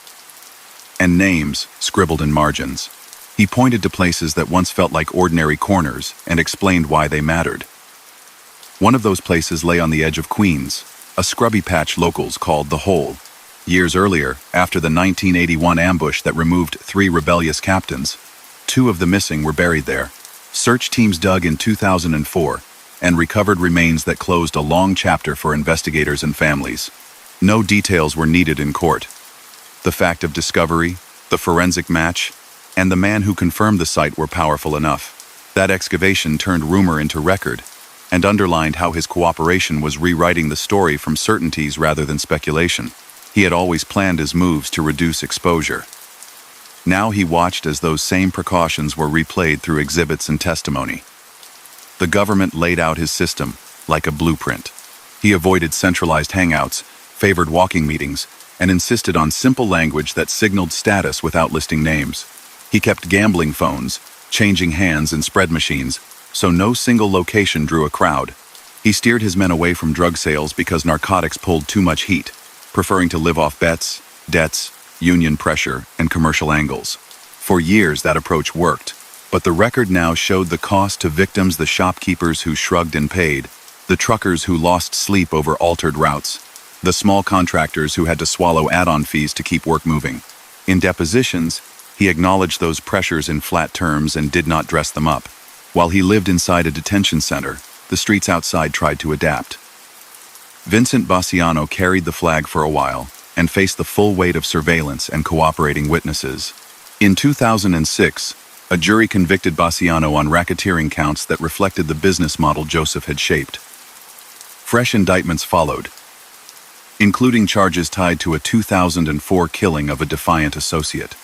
and names scribbled in margins. He pointed to places that once felt like ordinary corners and explained why they mattered. One of those places lay on the edge of Queens, a scrubby patch locals called the Hole. Years earlier, after the 1981 ambush that removed 3 rebellious captains, 2 of the missing were buried there. Search teams dug in 2004 and recovered remains that closed a long chapter for investigators and families. No details were needed in court. The fact of discovery, the forensic match, and the man who confirmed the site were powerful enough. That excavation turned rumor into record and underlined how his cooperation was rewriting the story from certainties rather than speculation. He had always planned his moves to reduce exposure. Now he watched as those same precautions were replayed through exhibits and testimony. The government laid out his system like a blueprint. He avoided centralized hangouts, favored walking meetings, and insisted on simple language that signaled status without listing names. He kept gambling phones, changing hands and spread machines, so no single location drew a crowd. He steered his men away from drug sales because narcotics pulled too much heat, preferring to live off bets, debts, union pressure, and commercial angles. For years that approach worked, but the record now showed the cost to victims: the shopkeepers who shrugged and paid, the truckers who lost sleep over altered routes, the small contractors who had to swallow add-on fees to keep work moving. In depositions, he acknowledged those pressures in flat terms and did not dress them up. While he lived inside a detention center, the streets outside tried to adapt. Vincent Bassiano carried the flag for a while and faced the full weight of surveillance and cooperating witnesses. In 2006, a jury convicted Bassiano on racketeering counts that reflected the business model Joseph had shaped. Fresh indictments followed, including charges tied to a 2004 killing of a defiant associate.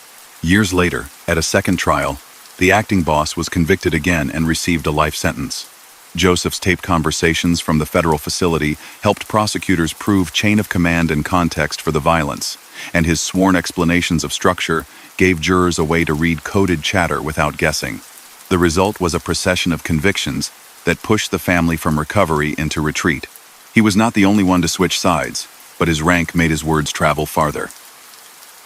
Years later, at a second trial, the acting boss was convicted again and received a life sentence. Joseph's taped conversations from the federal facility helped prosecutors prove chain of command and context for the violence, and his sworn explanations of structure gave jurors a way to read coded chatter without guessing. The result was a procession of convictions that pushed the family from recovery into retreat. He was not the only one to switch sides, but his rank made his words travel farther.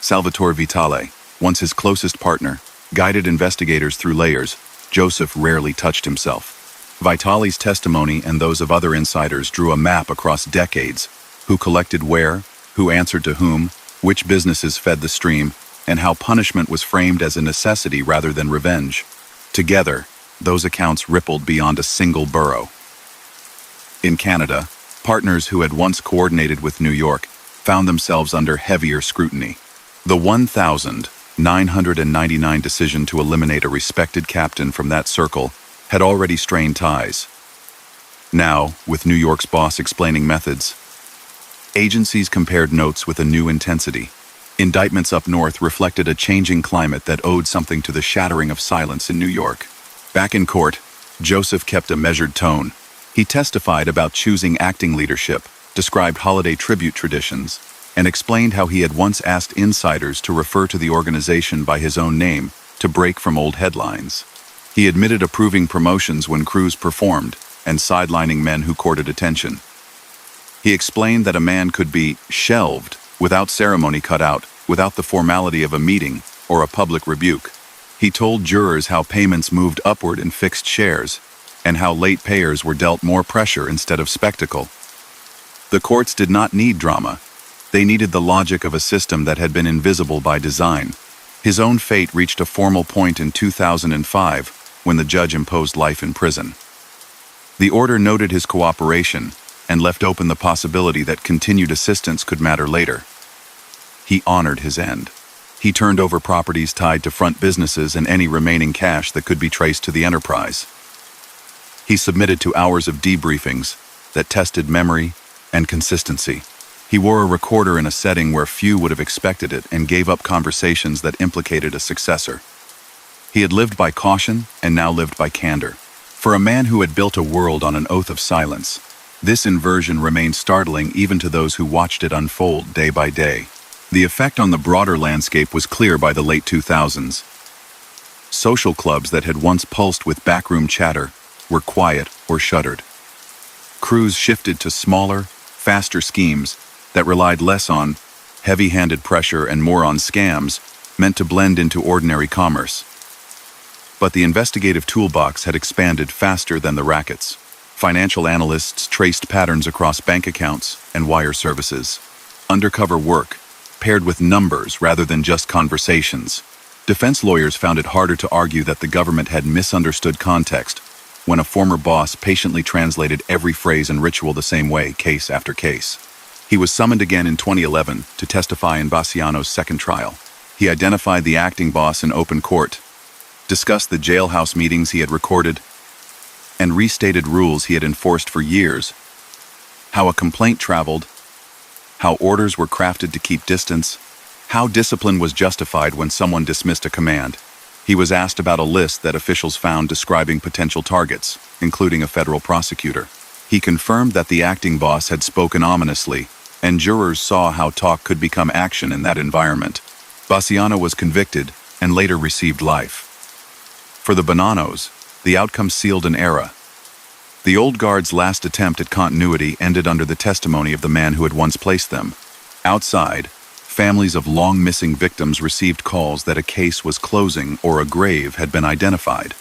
Salvatore Vitale, once his closest partner, guided investigators through layers. Joseph rarely touched himself. Vitale's testimony and those of other insiders drew a map across decades: who collected where, who answered to whom, which businesses fed the stream, and how punishment was framed as a necessity rather than revenge. Together, those accounts rippled beyond a single borough. In Canada, partners who had once coordinated with New York found themselves under heavier scrutiny. The 1,999 decision to eliminate a respected captain from that circle had already strained ties. Now, with New York's boss explaining methods, agencies compared notes with a new intensity. Indictments up north reflected a changing climate that owed something to the shattering of silence in New York. Back in court, Joseph kept a measured tone. He testified about choosing acting leadership, described holiday tribute traditions, and explained how he had once asked insiders to refer to the organization by his own name to break from old headlines. He admitted approving promotions when crews performed and sidelining men who courted attention. He explained that a man could be shelved without ceremony cut out, without the formality of a meeting or a public rebuke. He told jurors how payments moved upward in fixed shares and how late payers were dealt more pressure instead of spectacle. The courts did not need drama. They needed the logic of a system that had been invisible by design. His own fate reached a formal point in 2005 when the judge imposed life in prison. The order noted his cooperation and left open the possibility that continued assistance could matter later. He honored his end. He turned over properties tied to front businesses and any remaining cash that could be traced to the enterprise. He submitted to hours of debriefings that tested memory and consistency. He wore a recorder in a setting where few would have expected it and gave up conversations that implicated a successor. He had lived by caution and now lived by candor. For a man who had built a world on an oath of silence, this inversion remained startling even to those who watched it unfold day by day. The effect on the broader landscape was clear by the late 2000s. Social clubs that had once pulsed with backroom chatter were quiet or shuttered. Crews shifted to smaller, faster schemes that relied less on heavy-handed pressure and more on scams meant to blend into ordinary commerce. But the investigative toolbox had expanded faster than the rackets. Financial analysts traced patterns across bank accounts and wire services. Undercover work, paired with numbers rather than just conversations. Defense lawyers found it harder to argue that the government had misunderstood context when a former boss patiently translated every phrase and ritual the same way, case after case. He was summoned again in 2011 to testify in Bonanno's second trial. He identified the acting boss in open court, discussed the jailhouse meetings he had recorded, and restated rules he had enforced for years. How a complaint traveled, how orders were crafted to keep distance, how discipline was justified when someone dismissed a command. He was asked about a list that officials found describing potential targets, including a federal prosecutor. He confirmed that the acting boss had spoken ominously, and jurors saw how talk could become action in that environment. Bonanno was convicted and later received life. For the Bonannos, the outcome sealed an era. The old guard's last attempt at continuity ended under the testimony of the man who had once placed them. Outside, families of long-missing victims received calls that a case was closing or a grave had been identified.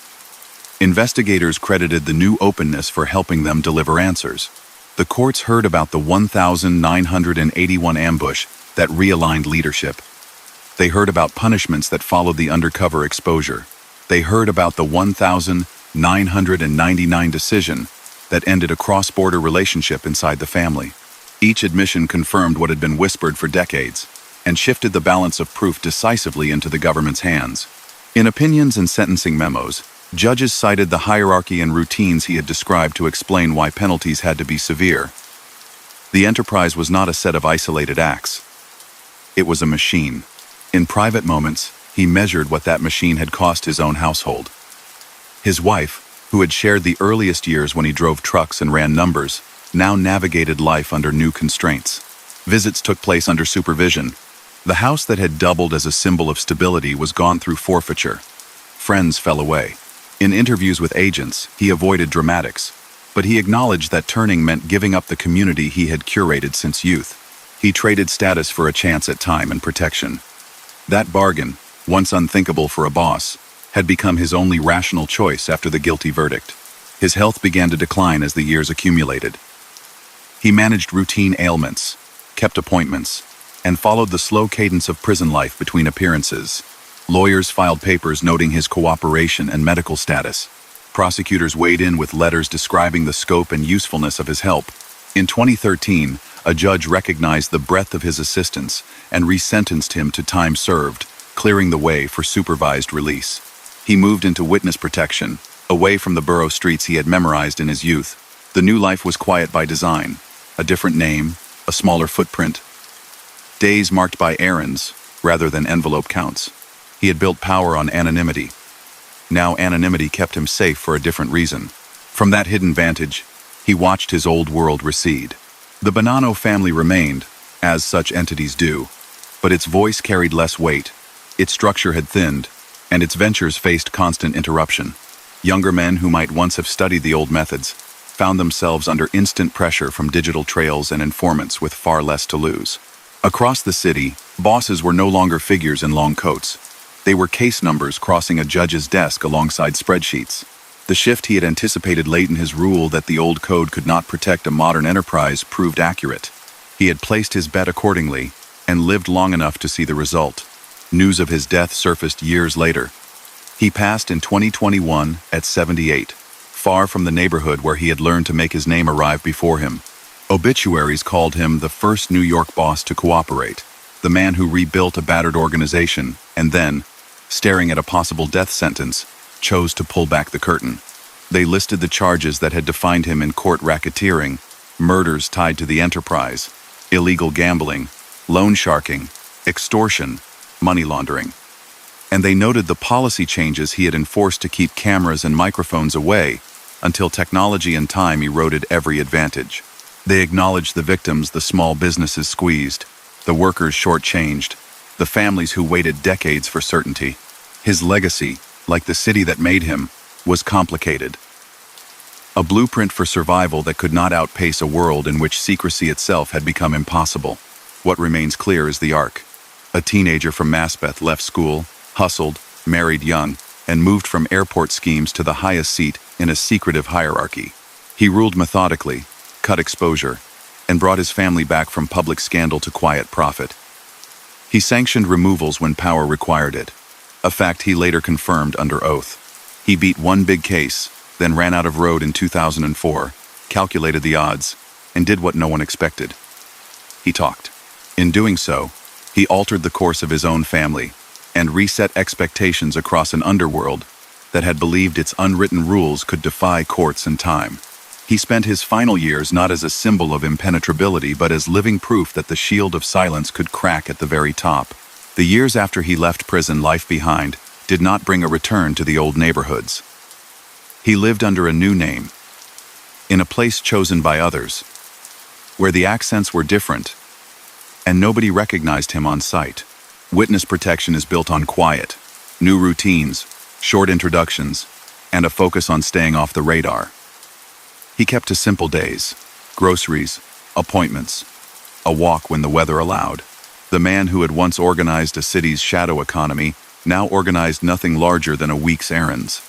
Investigators credited the new openness for helping them deliver answers. The courts heard about the 1,981 ambush that realigned leadership. They heard about punishments that followed the undercover exposure. They heard about the 1,999 decision that ended a cross-border relationship inside the family. Each admission confirmed what had been whispered for decades and shifted the balance of proof decisively into the government's hands. In opinions and sentencing memos, judges cited the hierarchy and routines he had described to explain why penalties had to be severe. The enterprise was not a set of isolated acts. It was a machine. In private moments, he measured what that machine had cost his own household. His wife, who had shared the earliest years when he drove trucks and ran numbers, now navigated life under new constraints. Visits took place under supervision. The house that had doubled as a symbol of stability was gone through forfeiture. Friends fell away. In interviews with agents, he avoided dramatics, but he acknowledged that turning meant giving up the community he had curated since youth. He traded status for a chance at time and protection. That bargain, once unthinkable for a boss, had become his only rational choice after the guilty verdict. His health began to decline as the years accumulated. He managed routine ailments, kept appointments, and followed the slow cadence of prison life between appearances. Lawyers filed papers noting his cooperation and medical status. Prosecutors weighed in with letters describing the scope and usefulness of his help. In 2013, a judge recognized the breadth of his assistance and resentenced him to time served, clearing the way for supervised release. He moved into witness protection, away from the borough streets he had memorized in his youth. The new life was quiet by design, a different name, a smaller footprint. Days marked by errands, rather than envelope counts. He had built power on anonymity. Now anonymity kept him safe for a different reason. From that hidden vantage, he watched his old world recede. The Bonanno family remained, as such entities do, but its voice carried less weight, its structure had thinned, and its ventures faced constant interruption. Younger men who might once have studied the old methods found themselves under instant pressure from digital trails and informants with far less to lose. Across the city, bosses were no longer figures in long coats. They were case numbers crossing a judge's desk alongside spreadsheets. The shift he had anticipated late in his rule that the old code could not protect a modern enterprise proved accurate. He had placed his bet accordingly and lived long enough to see the result. News of his death surfaced years later. He passed in 2021 at 78, far from the neighborhood where he had learned to make his name arrive before him. Obituaries called him the first New York boss to cooperate, the man who rebuilt a battered organization, and then, staring at a possible death sentence, chose to pull back the curtain. They listed the charges that had defined him in court: racketeering, murders tied to the enterprise, illegal gambling, loan sharking, extortion, money laundering. And they noted the policy changes he had enforced to keep cameras and microphones away until technology and time eroded every advantage. They acknowledged the victims the small businesses squeezed, the workers shortchanged, the families who waited decades for certainty. His legacy, like the city that made him, was complicated. A blueprint for survival that could not outpace a world in which secrecy itself had become impossible. What remains clear is the arc. A teenager from Masbeth left school, hustled, married young, and moved from airport schemes to the highest seat in a secretive hierarchy. He ruled methodically, cut exposure, and brought his family back from public scandal to quiet profit. He sanctioned removals when power required it, a fact he later confirmed under oath. He beat one big case, then ran out of road in 2004, calculated the odds, and did what no one expected. He talked. In doing so, he altered the course of his own family and reset expectations across an underworld that had believed its unwritten rules could defy courts and time. He spent his final years not as a symbol of impenetrability but as living proof that the shield of silence could crack at the very top. The years after he left prison life behind did not bring a return to the old neighborhoods. He lived under a new name, in a place chosen by others, where the accents were different, and nobody recognized him on sight. Witness protection is built on quiet, new routines, short introductions, and a focus on staying off the radar. He kept to simple days, groceries, appointments, a walk when the weather allowed. The man who had once organized a city's shadow economy now organized nothing larger than a week's errands.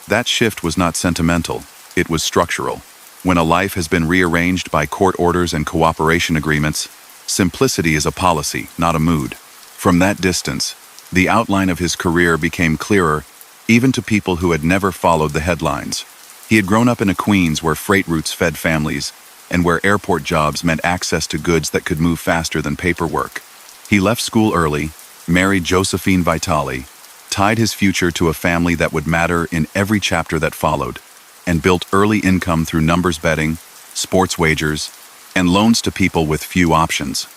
That shift was not sentimental, it was structural. When a life has been rearranged by court orders and cooperation agreements, simplicity is a policy, not a mood. From that distance, the outline of his career became clearer, even to people who had never followed the headlines. He had grown up in a Queens where freight routes fed families, and where airport jobs meant access to goods that could move faster than paperwork. He left school early, married Josephine Vitali, tied his future to a family that would matter in every chapter that followed, and built early income through numbers betting, sports wagers, and loans to people with few options.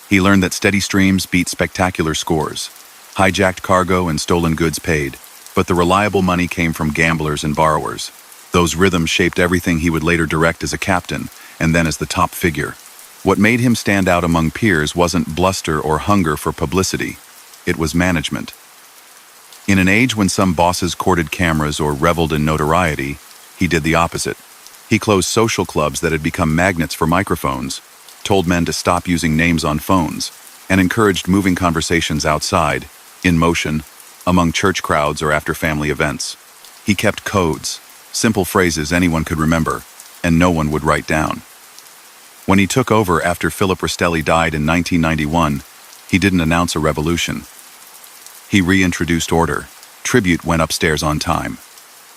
He learned that steady streams beat spectacular scores. Hijacked cargo and stolen goods paid, but the reliable money came from gamblers and borrowers. Those rhythms shaped everything he would later direct as a captain, and then as the top figure. What made him stand out among peers wasn't bluster or hunger for publicity. It was management. In an age when some bosses courted cameras or reveled in notoriety, he did the opposite. He closed social clubs that had become magnets for microphones, told men to stop using names on phones, and encouraged moving conversations outside, in motion, among church crowds or after family events. He kept codes, simple phrases anyone could remember, and no one would write down. When he took over after Philip Rastelli died in 1991, he didn't announce a revolution. He reintroduced order. Tribute went upstairs on time.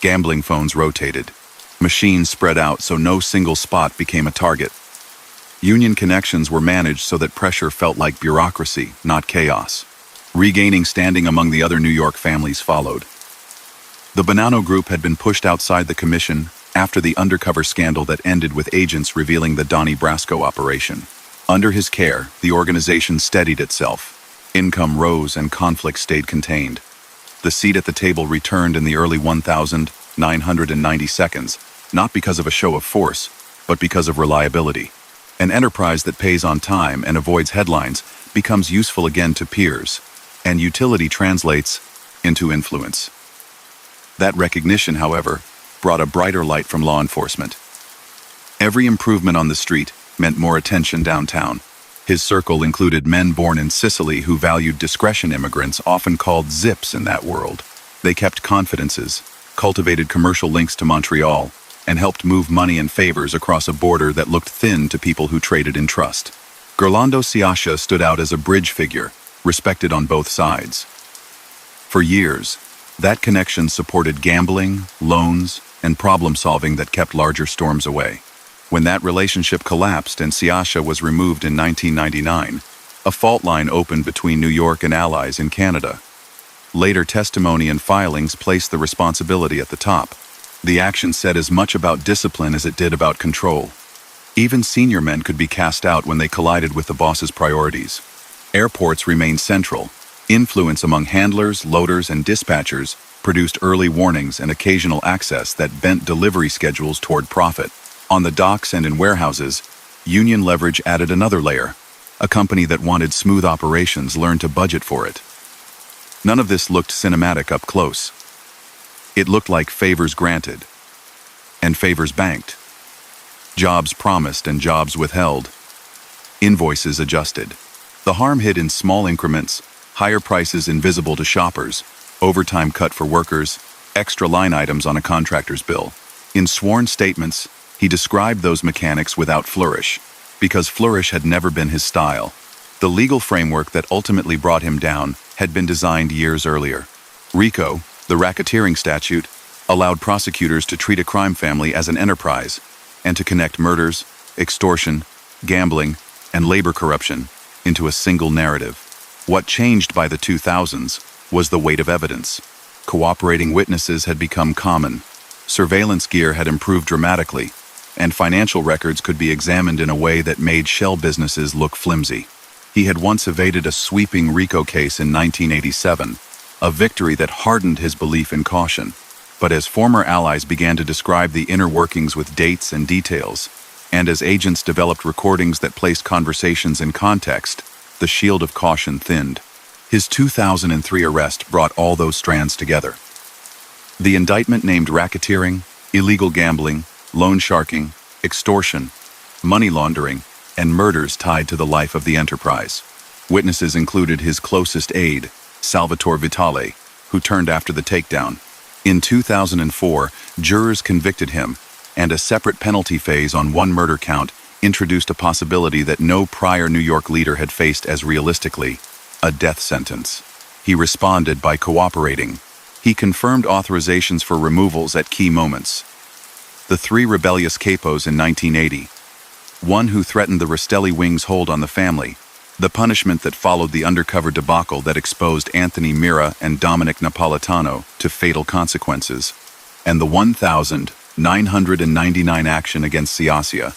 Gambling phones rotated. Machines spread out so no single spot became a target. Union connections were managed so that pressure felt like bureaucracy, not chaos. Regaining standing among the other New York families followed. The Bonanno Group had been pushed outside the commission after the undercover scandal that ended with agents revealing the Donnie Brasco operation. Under his care, the organization steadied itself. Income rose and conflict stayed contained. The seat at the table returned in the early 1992s, not because of a show of force, but because of reliability. An enterprise that pays on time and avoids headlines becomes useful again to peers, and utility translates into influence. That recognition, however, brought a brighter light from law enforcement. Every improvement on the street meant more attention downtown. His circle included men born in Sicily who valued discretion, immigrants often called zips in that world. They kept confidences, cultivated commercial links to Montreal, and helped move money and favors across a border that looked thin to people who traded in trust. Gerlando Sciascia stood out as a bridge figure, respected on both sides. For years, that connection supported gambling, loans, and problem-solving that kept larger storms away. When that relationship collapsed and Sciascia was removed in 1999, a fault line opened between New York and allies in Canada. Later testimony and filings placed the responsibility at the top. The action said as much about discipline as it did about control. Even senior men could be cast out when they collided with the boss's priorities. Airports remained central. Influence among handlers, loaders, and dispatchers produced early warnings and occasional access that bent delivery schedules toward profit. On the docks and in warehouses, union leverage added another layer. A company that wanted smooth operations learned to budget for it. None of this looked cinematic up close. It looked like favors granted and favors banked. Jobs promised and jobs withheld. Invoices adjusted. The harm hid in small increments, higher prices invisible to shoppers, overtime cut for workers, extra line items on a contractor's bill. In sworn statements, he described those mechanics without flourish, because flourish had never been his style. The legal framework that ultimately brought him down had been designed years earlier. RICO, the racketeering statute, allowed prosecutors to treat a crime family as an enterprise and to connect murders, extortion, gambling, and labor corruption into a single narrative. What changed by the 2000s was the weight of evidence. Cooperating witnesses had become common. Surveillance gear had improved dramatically, and financial records could be examined in a way that made shell businesses look flimsy. He had once evaded a sweeping RICO case in 1987, a victory that hardened his belief in caution. But as former allies began to describe the inner workings with dates and details, and as agents developed recordings that placed conversations in context, the shield of caution thinned. His 2003 arrest brought all those strands together. The indictment named racketeering, illegal gambling, loan sharking, extortion, money laundering, and murders tied to the life of the enterprise. Witnesses included his closest aide, Salvatore Vitale, who turned after the takedown. In 2004, jurors convicted him, and a separate penalty phase on one murder count introduced a possibility that no prior New York leader had faced as realistically: a death sentence. He responded by cooperating. He confirmed authorizations for removals at key moments. The three rebellious capos in 1980, one who threatened the Rastelli wing's hold on the family, the punishment that followed the undercover debacle that exposed Anthony Mira and Dominic Napolitano to fatal consequences, and the 1,999 action against Sciascia.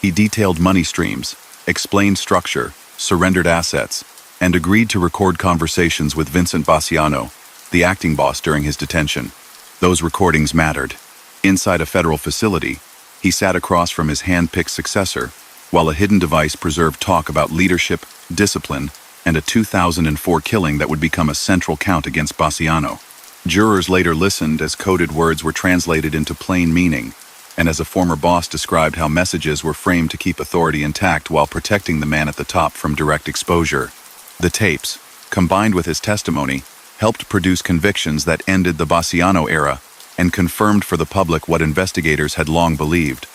He detailed money streams, explained structure, surrendered assets, and agreed to record conversations with Vincent Bassiano, the acting boss during his detention. Those recordings mattered. Inside a federal facility, he sat across from his hand-picked successor, while a hidden device preserved talk about leadership, discipline, and a 2004 killing that would become a central count against Bassiano. Jurors later listened as coded words were translated into plain meaning, and as a former boss described how messages were framed to keep authority intact while protecting the man at the top from direct exposure. The tapes, combined with his testimony, helped produce convictions that ended the Bassiano era and confirmed for the public what investigators had long believed.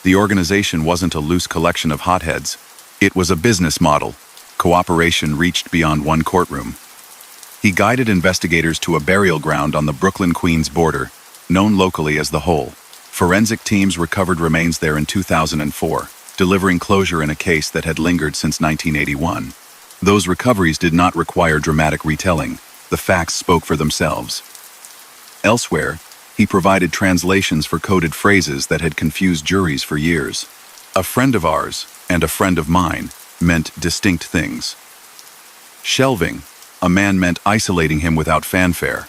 The organization wasn't a loose collection of hotheads. It was a business model. Cooperation reached beyond one courtroom. He guided investigators to a burial ground on the Brooklyn-Queens border, known locally as The Hole. Forensic teams recovered remains there in 2004, delivering closure in a case that had lingered since 1981. Those recoveries did not require dramatic retelling. The facts spoke for themselves. Elsewhere, he provided translations for coded phrases that had confused juries for years. A friend of ours and a friend of mine meant distinct things. Shelving, a man meant isolating him without fanfare.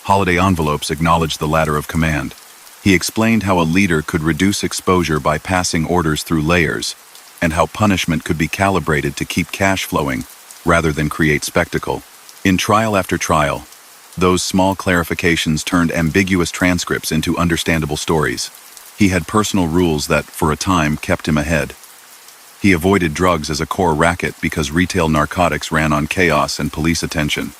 Holiday envelopes acknowledged the ladder of command. He explained how a leader could reduce exposure by passing orders through layers, and how punishment could be calibrated to keep cash flowing rather than create spectacle. In trial after trial, those small clarifications turned ambiguous transcripts into understandable stories. He had personal rules that, for a time, kept him ahead. He avoided drugs as a core racket because retail narcotics ran on chaos and police attention.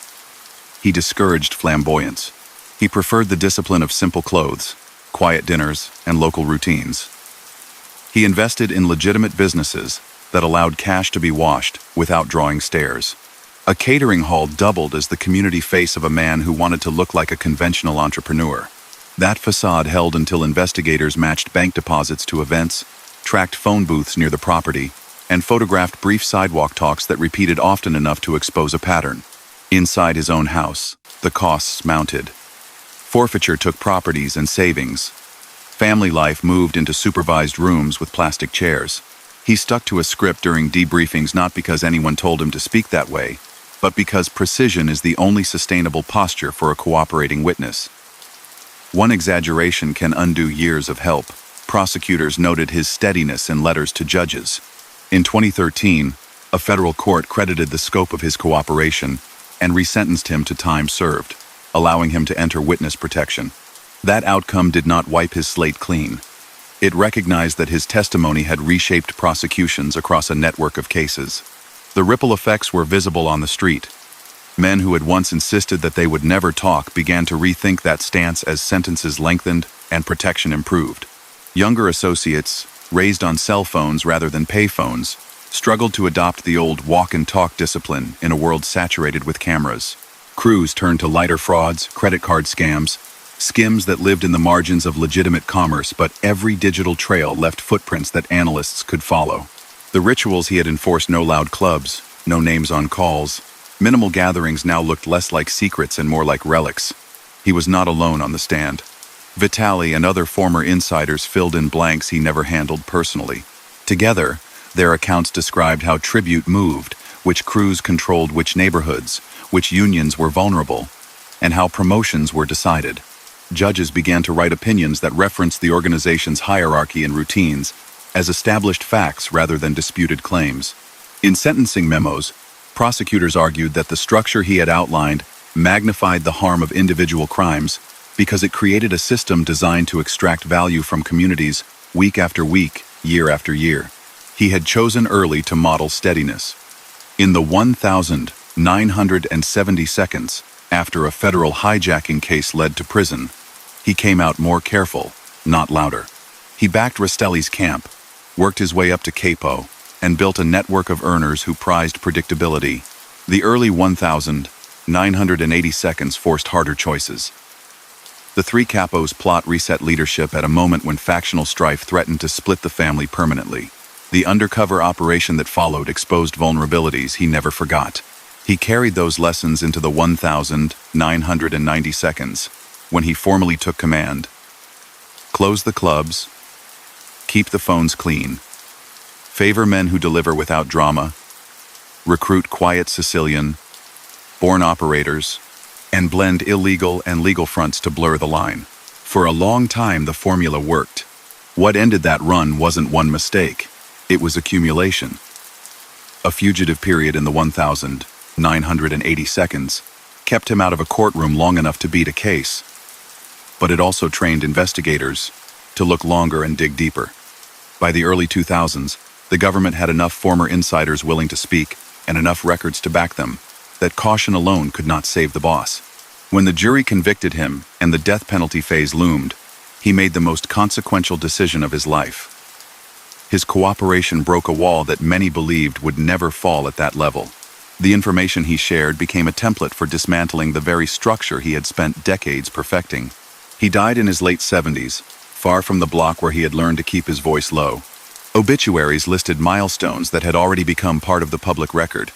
He discouraged flamboyance. He preferred the discipline of simple clothes, quiet dinners, and local routines. He invested in legitimate businesses that allowed cash to be washed without drawing stares. A catering hall doubled as the community face of a man who wanted to look like a conventional entrepreneur. That facade held until investigators matched bank deposits to events, tracked phone booths near the property, and photographed brief sidewalk talks that repeated often enough to expose a pattern. Inside his own house, the costs mounted. Forfeiture took properties and savings. Family life moved into supervised rooms with plastic chairs. He stuck to a script during debriefings not because anyone told him to speak that way, but because precision is the only sustainable posture for a cooperating witness. One exaggeration can undo years of help. Prosecutors noted his steadiness in letters to judges. In 2013, a federal court credited the scope of his cooperation and resentenced him to time served, allowing him to enter witness protection. That outcome did not wipe his slate clean. It recognized that his testimony had reshaped prosecutions across a network of cases. The ripple effects were visible on the street. Men who had once insisted that they would never talk began to rethink that stance as sentences lengthened and protection improved. Younger associates, raised on cell phones rather than pay phones, struggled to adopt the old walk-and-talk discipline in a world saturated with cameras. Crews turned to lighter frauds, credit card scams, skims that lived in the margins of legitimate commerce, but every digital trail left footprints that analysts could follow. The rituals he had enforced: no loud clubs, no names on calls, minimal gatherings now looked less like secrets and more like relics. He was not alone on the stand. Vitali and other former insiders filled in blanks he never handled personally. Together, their accounts described how tribute moved, which crews controlled which neighborhoods, which unions were vulnerable, and how promotions were decided. Judges began to write opinions that referenced the organization's hierarchy and routines as established facts rather than disputed claims. In sentencing memos, prosecutors argued that the structure he had outlined magnified the harm of individual crimes because it created a system designed to extract value from communities week after week, year after year. He had chosen early to model steadiness. In the 1,970 seconds after a federal hijacking case led to prison, he came out more careful, not louder. He backed Rastelli's camp, worked his way up to capo, and built a network of earners who prized predictability. The early 1,980 seconds forced harder choices. The three capos' plot reset leadership at a moment when factional strife threatened to split the family permanently. The undercover operation that followed exposed vulnerabilities he never forgot. He carried those lessons into the 1,990 seconds, when he formally took command. Close the clubs, keep the phones clean, favor men who deliver without drama, recruit quiet Sicilian, born operators, and blend illegal and legal fronts to blur the line. For a long time, the formula worked. What ended that run wasn't one mistake. It was accumulation. A fugitive period in the 1,980 seconds kept him out of a courtroom long enough to beat a case. But it also trained investigators to look longer and dig deeper. By the early 2000s, the government had enough former insiders willing to speak and enough records to back them that caution alone could not save the boss. When the jury convicted him and the death penalty phase loomed, he made the most consequential decision of his life. His cooperation broke a wall that many believed would never fall at that level. The information he shared became a template for dismantling the very structure he had spent decades perfecting. He died in his late 70s, far from the block where he had learned to keep his voice low. Obituaries listed milestones that had already become part of the public record.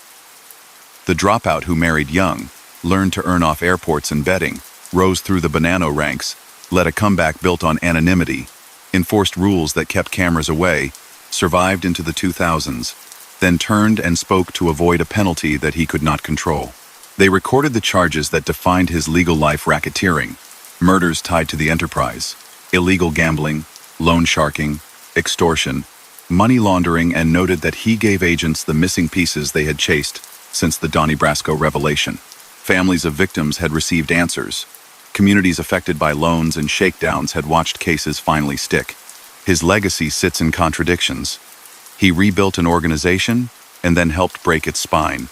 The dropout who married young, learned to earn off airports and betting, rose through the Bonanno ranks, led a comeback built on anonymity, enforced rules that kept cameras away, survived into the 2000s, then turned and spoke to avoid a penalty that he could not control. They recorded the charges that defined his legal life: racketeering, murders tied to the enterprise, illegal gambling, loan sharking, extortion, money laundering, and noted that he gave agents the missing pieces they had chased since the Donnie Brasco revelation. Families of victims had received answers. Communities affected by loans and shakedowns had watched cases finally stick. His legacy sits in contradictions. He rebuilt an organization and then helped break its spine.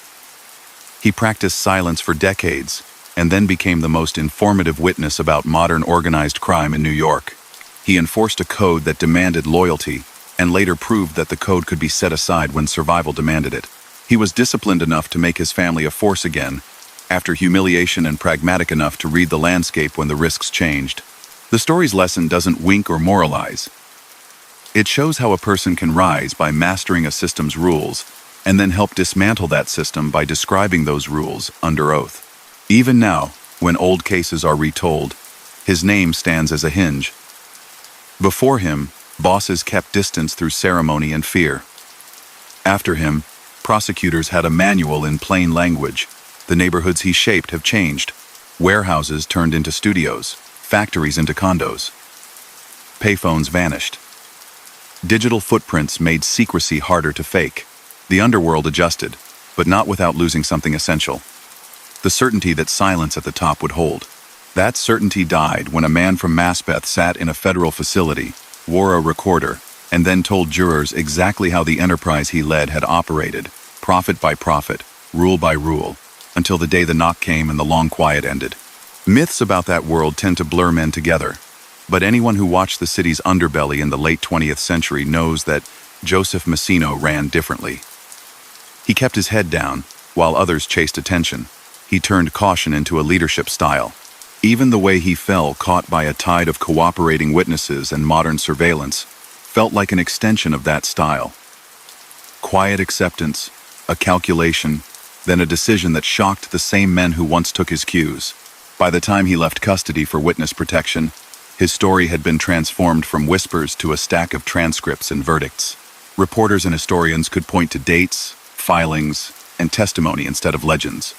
He practiced silence for decades and then became the most informative witness about modern organized crime in New York. He enforced a code that demanded loyalty and later proved that the code could be set aside when survival demanded it. He was disciplined enough to make his family a force again, after humiliation, and pragmatic enough to read the landscape when the risks changed. The story's lesson doesn't wink or moralize. It shows how a person can rise by mastering a system's rules and then help dismantle that system by describing those rules under oath. Even now, when old cases are retold, his name stands as a hinge. Before him, bosses kept distance through ceremony and fear. After him, prosecutors had a manual in plain language. The neighborhoods he shaped have changed. Warehouses turned into studios, factories into condos. Payphones vanished. Digital footprints made secrecy harder to fake. The underworld adjusted, but not without losing something essential: the certainty that silence at the top would hold. That certainty died when a man from Maspeth sat in a federal facility, wore a recorder, and then told jurors exactly how the enterprise he led had operated, profit by profit, rule by rule, until the day the knock came and the long quiet ended. Myths about that world tend to blur men together, but anyone who watched the city's underbelly in the late 20th century knows that Joseph Massino ran differently. He kept his head down, while others chased attention. He turned caution into a leadership style. Even the way he fell, caught by a tide of cooperating witnesses and modern surveillance, felt like an extension of that style. Quiet acceptance, a calculation, then a decision that shocked the same men who once took his cues. By the time he left custody for witness protection, his story had been transformed from whispers to a stack of transcripts and verdicts. Reporters and historians could point to dates, filings, and testimony instead of legends.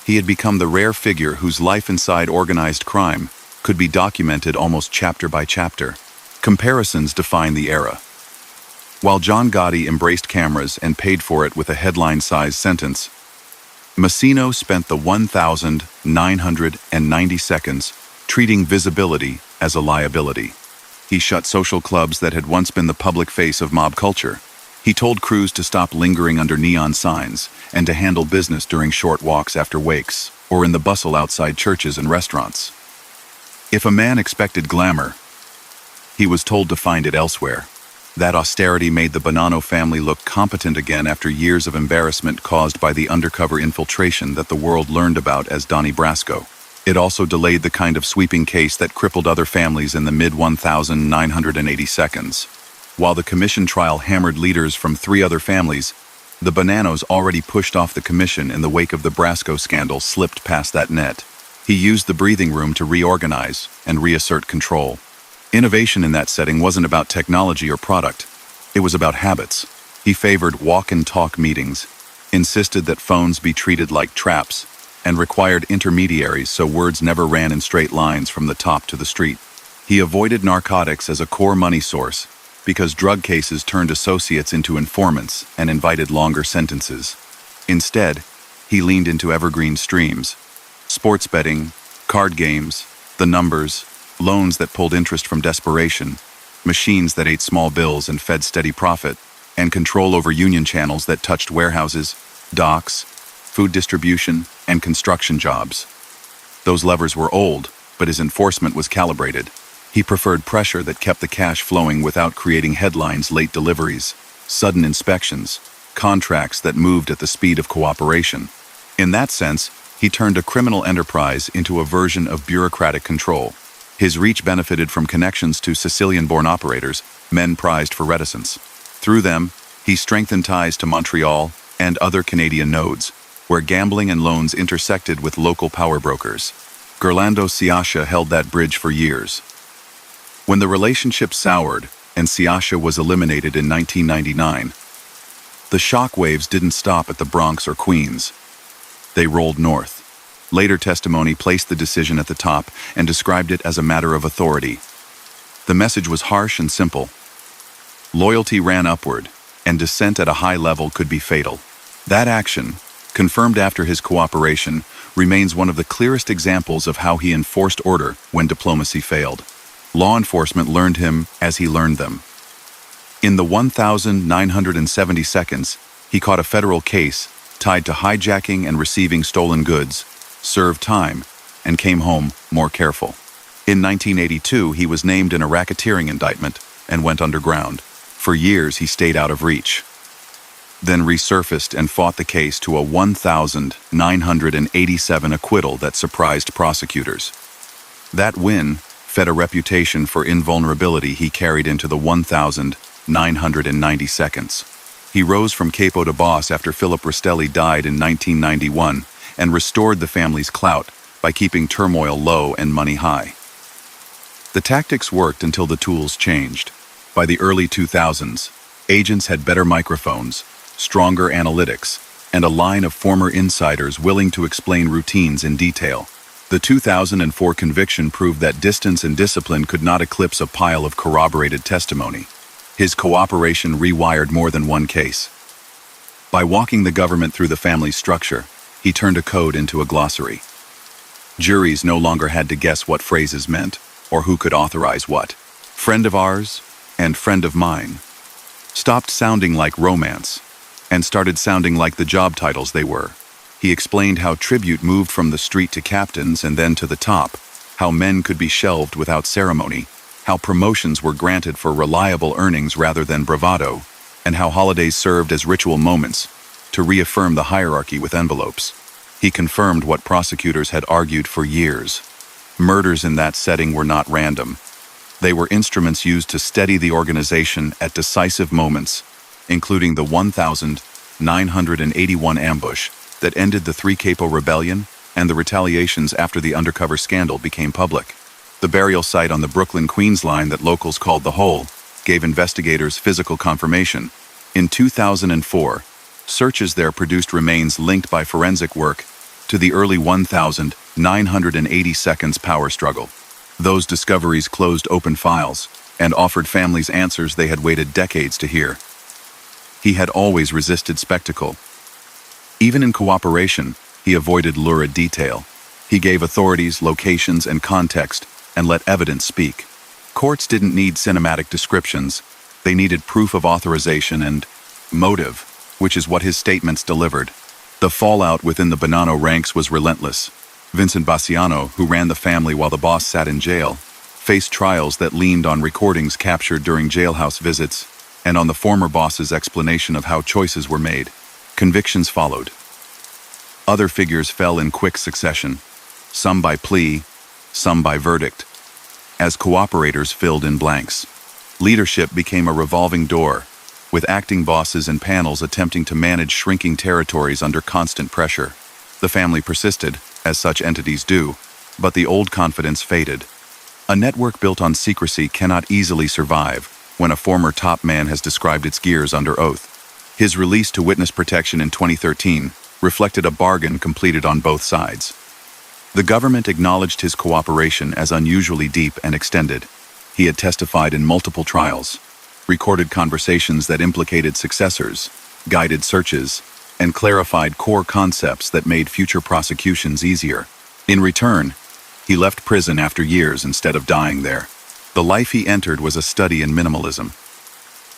He had become the rare figure whose life inside organized crime could be documented almost chapter by chapter. Comparisons define the era. While John Gotti embraced cameras and paid for it with a headline-sized sentence, Massino spent the 1,990 seconds treating visibility as a liability. He shut social clubs that had once been the public face of mob culture. He told crews to stop lingering under neon signs and to handle business during short walks after wakes or in the bustle outside churches and restaurants. If a man expected glamour, he was told to find it elsewhere. That austerity made the Bonanno family look competent again after years of embarrassment caused by the undercover infiltration that the world learned about as Donnie Brasco. It also delayed the kind of sweeping case that crippled other families in the mid-1,980 seconds. While the commission trial hammered leaders from 3 other families, the Bonannos, already pushed off the commission in the wake of the Brasco scandal, slipped past that net. He used the breathing room to reorganize and reassert control. Innovation in that setting wasn't about technology or product. It was about habits. He favored walk-and-talk meetings, insisted that phones be treated like traps, and required intermediaries so words never ran in straight lines from the top to the street. He avoided narcotics as a core money source because drug cases turned associates into informants and invited longer sentences. Instead, he leaned into evergreen streams: sports betting, card games, the numbers, loans that pulled interest from desperation, machines that ate small bills and fed steady profit, and control over union channels that touched warehouses, docks, food distribution, and construction jobs. Those levers were old, but his enforcement was calibrated. He preferred pressure that kept the cash flowing without creating headlines: late deliveries, sudden inspections, contracts that moved at the speed of cooperation. In that sense, he turned a criminal enterprise into a version of bureaucratic control. His reach benefited from connections to Sicilian-born operators, men prized for reticence. Through them, he strengthened ties to Montreal and other Canadian nodes, where gambling and loans intersected with local power brokers. Gerlando Ciascia held that bridge for years. When the relationship soured and Ciascia was eliminated in 1999, the shockwaves didn't stop at the Bronx or Queens. They rolled north. Later testimony placed the decision at the top and described it as a matter of authority. The message was harsh and simple. Loyalty ran upward, and dissent at a high level could be fatal. That action, confirmed after his cooperation, remains one of the clearest examples of how he enforced order when diplomacy failed. Law enforcement learned him as he learned them. In the 1,970 seconds, he caught a federal case tied to hijacking and receiving stolen goods, served time, and came home more careful. In 1982, he was named in a racketeering indictment and went underground. For years, he stayed out of reach. Then resurfaced and fought the case to a 1,987 acquittal that surprised prosecutors. That win fed a reputation for invulnerability he carried into the 1,990 seconds. He rose from capo to boss after Philip Rastelli died in 1991 and restored the family's clout by keeping turmoil low and money high. The tactics worked until the tools changed. By the early 2000s, agents had better microphones, stronger analytics, and a line of former insiders willing to explain routines in detail. The 2004 conviction proved that distance and discipline could not eclipse a pile of corroborated testimony. His cooperation rewired more than one case. By walking the government through the family's structure, he turned a code into a glossary. Juries no longer had to guess what phrases meant, or who could authorize what. Friend of ours and friend of mine stopped sounding like romance and started sounding like the job titles they were. He explained how tribute moved from the street to captains and then to the top, how men could be shelved without ceremony, how promotions were granted for reliable earnings rather than bravado, and how holidays served as ritual moments to reaffirm the hierarchy with envelopes. He confirmed what prosecutors had argued for years. Murders in that setting were not random. They were instruments used to steady the organization at decisive moments, including the 1,981 ambush that ended the Three Capo Rebellion and the retaliations after the undercover scandal became public. The burial site on the Brooklyn-Queens line that locals called the Hole gave investigators physical confirmation. In 2004, searches there produced remains linked by forensic work to the early 1,980 seconds power struggle. Those discoveries closed open files and offered families answers they had waited decades to hear. He had always resisted spectacle. Even in cooperation, he avoided lurid detail. He gave authorities, locations, and context, and let evidence speak. Courts didn't need cinematic descriptions. They needed proof of authorization and motive, which is what his statements delivered. The fallout within the Bonanno ranks was relentless. Vincent Bassiano, who ran the family while the boss sat in jail, faced trials that leaned on recordings captured during jailhouse visits and on the former boss's explanation of how choices were made. Convictions followed. Other figures fell in quick succession, some by plea, some by verdict, as cooperators filled in blanks. Leadership became a revolving door, with acting bosses and panels attempting to manage shrinking territories under constant pressure. The family persisted, as such entities do, but the old confidence faded. A network built on secrecy cannot easily survive when a former top man has described its gears under oath. His release to witness protection in 2013 reflected a bargain completed on both sides. The government acknowledged his cooperation as unusually deep and extended. He had testified in multiple trials, recorded conversations that implicated successors, guided searches, and clarified core concepts that made future prosecutions easier. In return, he left prison after years instead of dying there. The life he entered was a study in minimalism.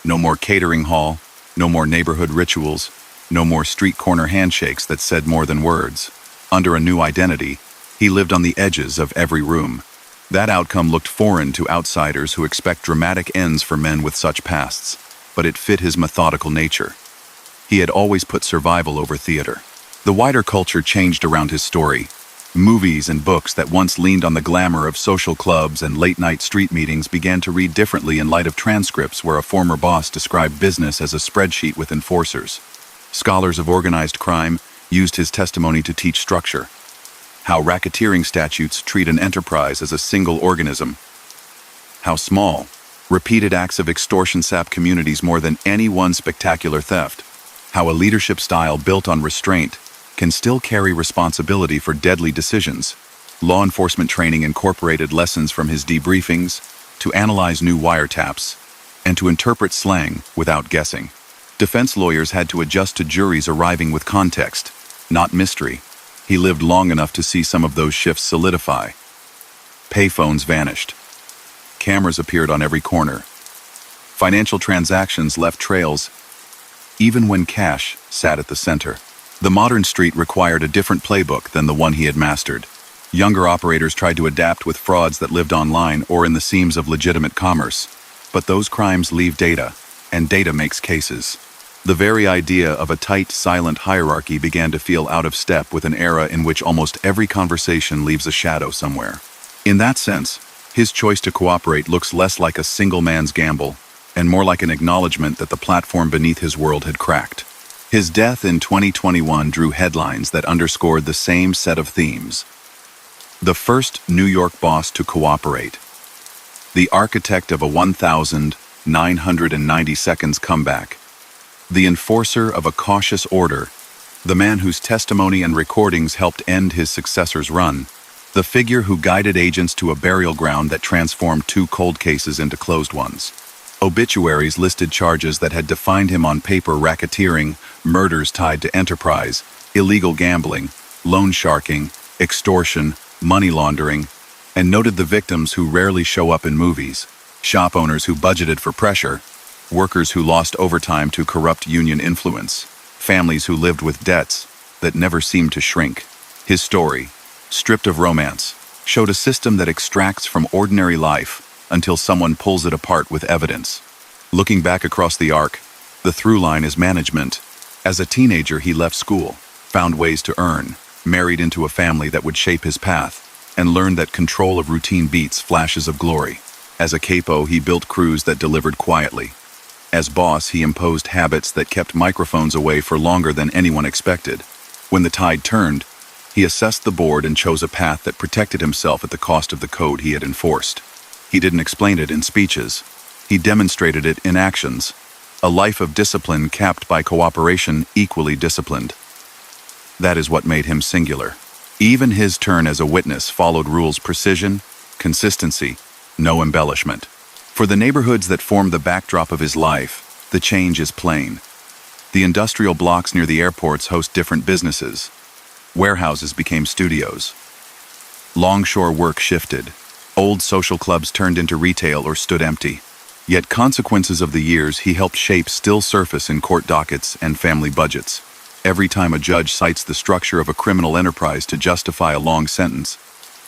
No more catering hall, no more neighborhood rituals, no more street corner handshakes that said more than words. Under a new identity, he lived on the edges of every room. That outcome looked foreign to outsiders who expect dramatic ends for men with such pasts, but it fit his methodical nature. He had always put survival over theater. The wider culture changed around his story. Movies and books that once leaned on the glamour of social clubs and late-night street meetings began to read differently in light of transcripts where a former boss described business as a spreadsheet with enforcers. Scholars of organized crime used his testimony to teach structure, how racketeering statutes treat an enterprise as a single organism, how small, repeated acts of extortion sap communities more than any one spectacular theft, how a leadership style built on restraint can still carry responsibility for deadly decisions. Law enforcement training incorporated lessons from his debriefings to analyze new wiretaps and to interpret slang without guessing. Defense lawyers had to adjust to juries arriving with context, not mystery. He lived long enough to see some of those shifts solidify. Payphones vanished. Cameras appeared on every corner. Financial transactions left trails, even when cash sat at the center. The modern street required a different playbook than the one he had mastered. Younger operators tried to adapt with frauds that lived online or in the seams of legitimate commerce. But those crimes leave data, and data makes cases. The very idea of a tight, silent hierarchy began to feel out of step with an era in which almost every conversation leaves a shadow somewhere. In that sense, his choice to cooperate looks less like a single man's gamble and more like an acknowledgement that the platform beneath his world had cracked. His death in 2021 drew headlines that underscored the same set of themes. The first New York boss to cooperate. The architect of a 1,990 seconds comeback. The enforcer of a cautious order. The man whose testimony and recordings helped end his successor's run. The figure who guided agents to a burial ground that transformed two cold cases into closed ones. Obituaries listed charges that had defined him on paper: racketeering, murders tied to enterprise, illegal gambling, loan sharking, extortion, money laundering, and noted the victims who rarely show up in movies: shop owners who budgeted for pressure, workers who lost overtime to corrupt union influence, families who lived with debts that never seemed to shrink. His story, stripped of romance, showed a system that extracts from ordinary life until someone pulls it apart with evidence. Looking back across the arc, the through line is management. As a teenager, he left school, found ways to earn, married into a family that would shape his path, and learned that control of routine beats flashes of glory. As a capo, he built crews that delivered quietly. As boss, he imposed habits that kept microphones away for longer than anyone expected. When the tide turned, he assessed the board and chose a path that protected himself at the cost of the code he had enforced. He didn't explain it in speeches. He demonstrated it in actions. A life of discipline capped by cooperation, equally disciplined. That is what made him singular. Even his turn as a witness followed rules: precision, consistency, no embellishment. For the neighborhoods that formed the backdrop of his life, the change is plain. The industrial blocks near the airports host different businesses. Warehouses became studios. Longshore work shifted. Old social clubs turned into retail or stood empty. Yet consequences of the years he helped shape still surface in court dockets and family budgets. Every time a judge cites the structure of a criminal enterprise to justify a long sentence,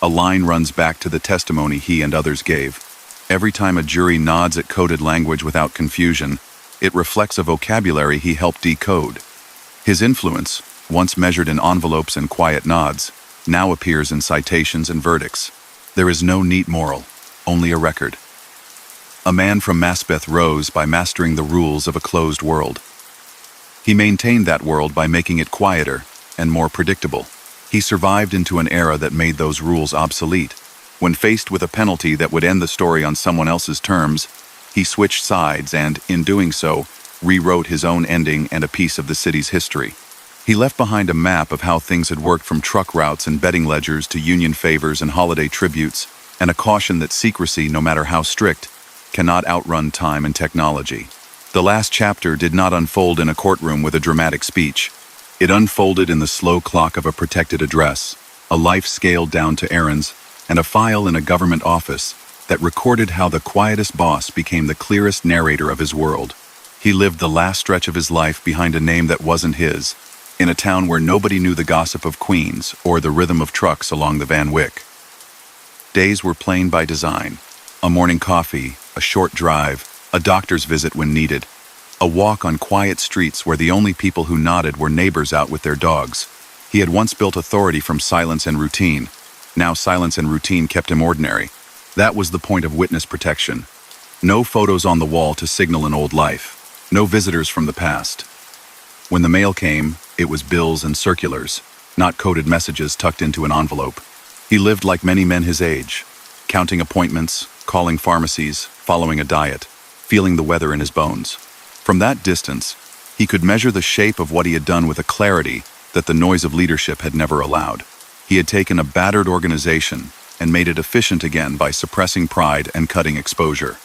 a line runs back to the testimony he and others gave. Every time a jury nods at coded language without confusion, it reflects a vocabulary he helped decode. His influence, once measured in envelopes and quiet nods, now appears in citations and verdicts. There is no neat moral, only a record. A man from Macbeth rose by mastering the rules of a closed world. He maintained that world by making it quieter and more predictable. He survived into an era that made those rules obsolete. When faced with a penalty that would end the story on someone else's terms, he switched sides and, in doing so, rewrote his own ending and a piece of the city's history. He left behind a map of how things had worked, from truck routes and betting ledgers to union favors and holiday tributes, and a caution that secrecy, no matter how strict, cannot outrun time and technology. The last chapter did not unfold in a courtroom with a dramatic speech. It unfolded in the slow clock of a protected address, a life scaled down to errands, and a file in a government office that recorded how the quietest boss became the clearest narrator of his world. He lived the last stretch of his life behind a name that wasn't his, in a town where nobody knew the gossip of Queens or the rhythm of trucks along the Van Wyck. Days were plain by design. A morning coffee, a short drive, a doctor's visit when needed, a walk on quiet streets where the only people who nodded were neighbors out with their dogs. He had once built authority from silence and routine. Now silence and routine kept him ordinary. That was the point of witness protection. No photos on the wall to signal an old life. No visitors from the past. When the mail came, it was bills and circulars, not coded messages tucked into an envelope. He lived like many men his age, counting appointments, calling pharmacies, following a diet, feeling the weather in his bones. From that distance, he could measure the shape of what he had done with a clarity that the noise of leadership had never allowed. He had taken a battered organization and made it efficient again by suppressing pride and cutting exposure.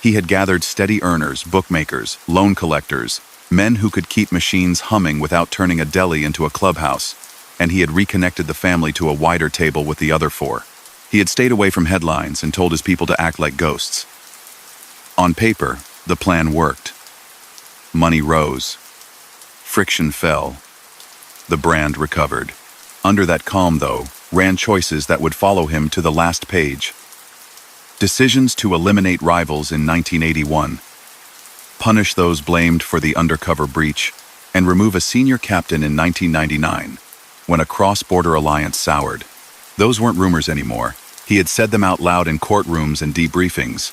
He had gathered steady earners, bookmakers, loan collectors, men who could keep machines humming without turning a deli into a clubhouse, and he had reconnected the family to a wider table with the other four. He had stayed away from headlines and told his people to act like ghosts. On paper, the plan worked. Money rose. Friction fell. The brand recovered. Under that calm, though, ran choices that would follow him to the last page. Decisions to eliminate rivals in 1981, punish those blamed for the undercover breach, and remove a senior captain in 1999, when a cross-border alliance soured. Those weren't rumors anymore. He had said them out loud in courtrooms and debriefings.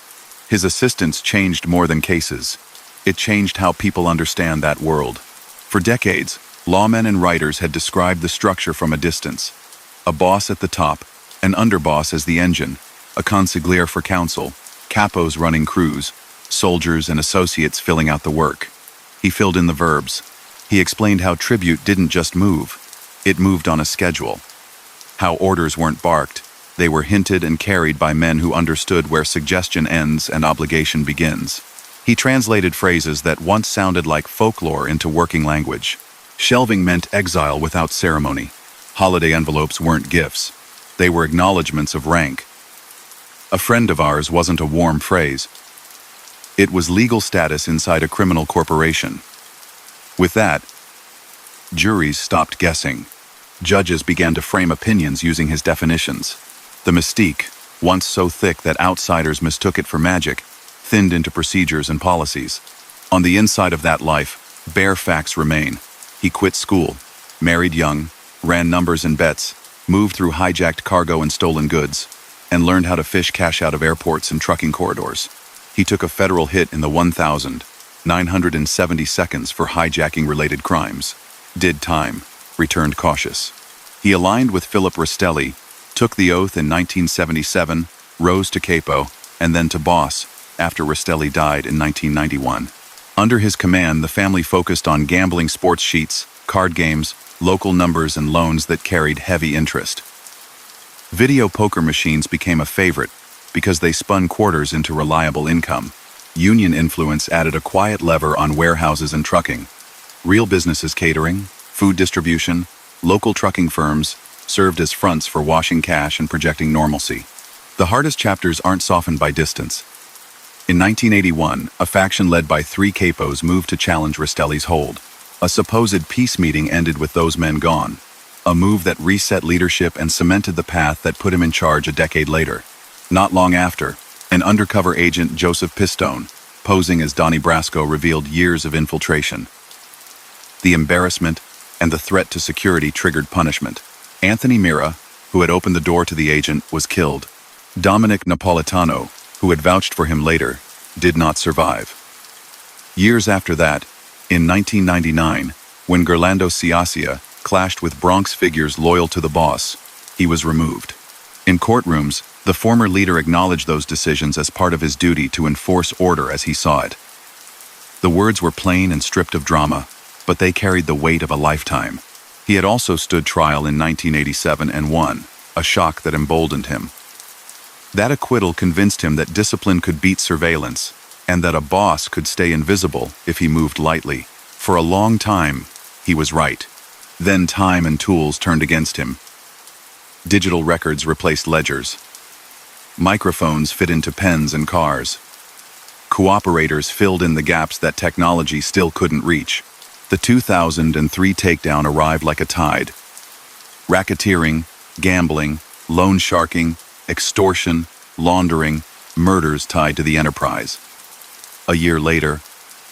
His assistants changed more than cases. It changed how people understand that world. For decades, lawmen and writers had described the structure from a distance. A boss at the top, an underboss as the engine, a consigliere for counsel, capos running crews, soldiers and associates filling out the work. He filled in the verbs. He explained how tribute didn't just move. It moved on a schedule. How orders weren't barked. They were hinted and carried by men who understood where suggestion ends and obligation begins. He translated phrases that once sounded like folklore into working language. Shelving meant exile without ceremony. Holiday envelopes weren't gifts. They were acknowledgments of rank. A friend of ours wasn't a warm phrase. It was legal status inside a criminal corporation. With that, juries stopped guessing. Judges began to frame opinions using his definitions. The mystique, once so thick that outsiders mistook it for magic, thinned into procedures and policies. On the inside of that life, bare facts remain. He quit school, married young, ran numbers and bets, moved through hijacked cargo and stolen goods, and learned how to fish cash out of airports and trucking corridors. He took a federal hit in the 1,970 seconds for hijacking-related crimes. Did time, returned cautious. He aligned with Philip Rastelli, took the oath in 1977, rose to capo, and then to boss, after Rastelli died in 1991. Under his command, the family focused on gambling sports sheets, card games, local numbers, and loans that carried heavy interest. Video poker machines became a favorite because they spun quarters into reliable income. Union influence added a quiet lever on warehouses and trucking. Real businesses, catering, food distribution, local trucking firms, served as fronts for washing cash and projecting normalcy. The hardest chapters aren't softened by distance. In 1981, a faction led by 3 capos moved to challenge Rastelli's hold. A supposed peace meeting ended with those men gone. A move that reset leadership and cemented the path that put him in charge a decade later. Not long after, an undercover agent, Joseph Pistone, posing as Donnie Brasco, revealed years of infiltration. The embarrassment and the threat to security triggered punishment. Anthony Mira, who had opened the door to the agent, was killed. Dominic Napolitano, who had vouched for him later, did not survive. Years after that, in 1999, when Gerlando Ciacia clashed with Bronx figures loyal to the boss, he was removed. In courtrooms, the former leader acknowledged those decisions as part of his duty to enforce order as he saw it. The words were plain and stripped of drama, but they carried the weight of a lifetime. He had also stood trial in 1987 and won, a shock that emboldened him. That acquittal convinced him that discipline could beat surveillance, and that a boss could stay invisible if he moved lightly. For a long time, he was right. Then time and tools turned against him. Digital records replaced ledgers. Microphones fit into pens and cars. Cooperators filled in the gaps that technology still couldn't reach. The 2003 takedown arrived like a tide. Racketeering, gambling, loan sharking, extortion, laundering, murders tied to the enterprise. A year later,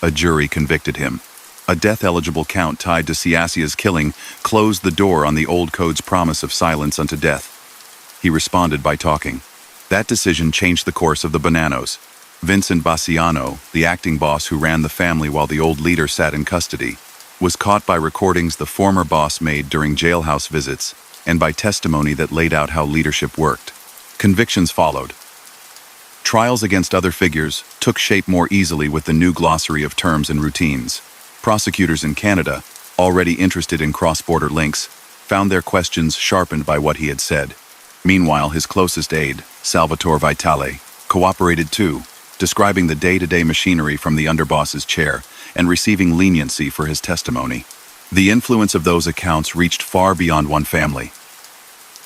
a jury convicted him. A death-eligible count tied to Ciasia's killing closed the door on the old code's promise of silence unto death. He responded by talking. That decision changed the course of the Bonannos. Vincent Bassiano, the acting boss who ran the family while the old leader sat in custody, was caught by recordings the former boss made during jailhouse visits and by testimony that laid out how leadership worked. Convictions followed. Trials against other figures took shape more easily with the new glossary of terms and routines. Prosecutors in Canada, already interested in cross-border links, found their questions sharpened by what he had said. Meanwhile, his closest aide, Salvatore Vitale, cooperated too, describing the day-to-day machinery from the underboss's chair and receiving leniency for his testimony. The influence of those accounts reached far beyond one family.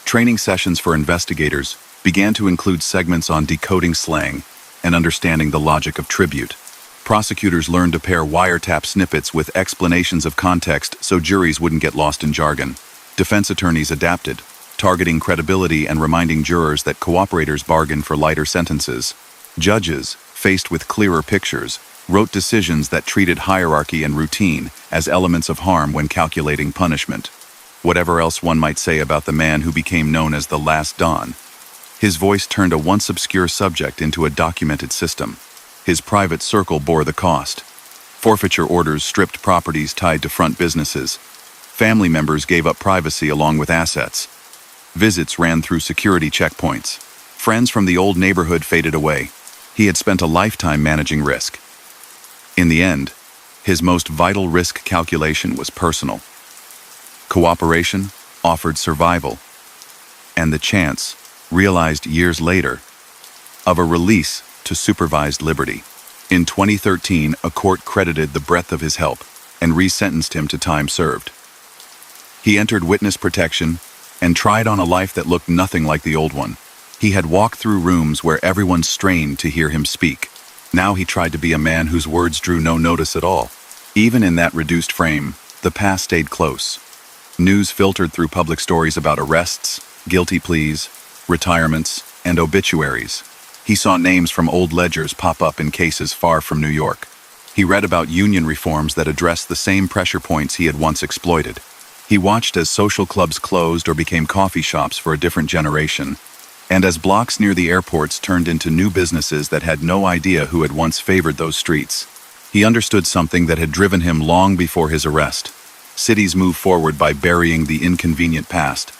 Training sessions for investigators began to include segments on decoding slang and understanding the logic of tribute. Prosecutors learned to pair wiretap snippets with explanations of context so juries wouldn't get lost in jargon. Defense attorneys adapted, targeting credibility and reminding jurors that cooperators bargain for lighter sentences. Judges, faced with clearer pictures, wrote decisions that treated hierarchy and routine as elements of harm when calculating punishment. Whatever else one might say about the man who became known as the Last Don, his voice turned a once obscure subject into a documented system. His private circle bore the cost. Forfeiture orders stripped properties tied to front businesses. Family members gave up privacy along with assets. Visits ran through security checkpoints. Friends from the old neighborhood faded away. He had spent a lifetime managing risk. In the end, his most vital risk calculation was personal. Cooperation offered survival, and the chance, realized years later, of a release to supervised liberty. In 2013, a court credited the breadth of his help and resentenced him to time served. He entered witness protection and tried on a life that looked nothing like the old one. He had walked through rooms where everyone strained to hear him speak. Now he tried to be a man whose words drew no notice at all. Even in that reduced frame, the past stayed close. News filtered through public stories about arrests, guilty pleas, retirements, and obituaries. He saw names from old ledgers pop up in cases far from New York. He read about union reforms that addressed the same pressure points he had once exploited. He watched as social clubs closed or became coffee shops for a different generation, and as blocks near the airports turned into new businesses that had no idea who had once favored those streets. He understood something that had driven him long before his arrest. Cities move forward by burying the inconvenient past.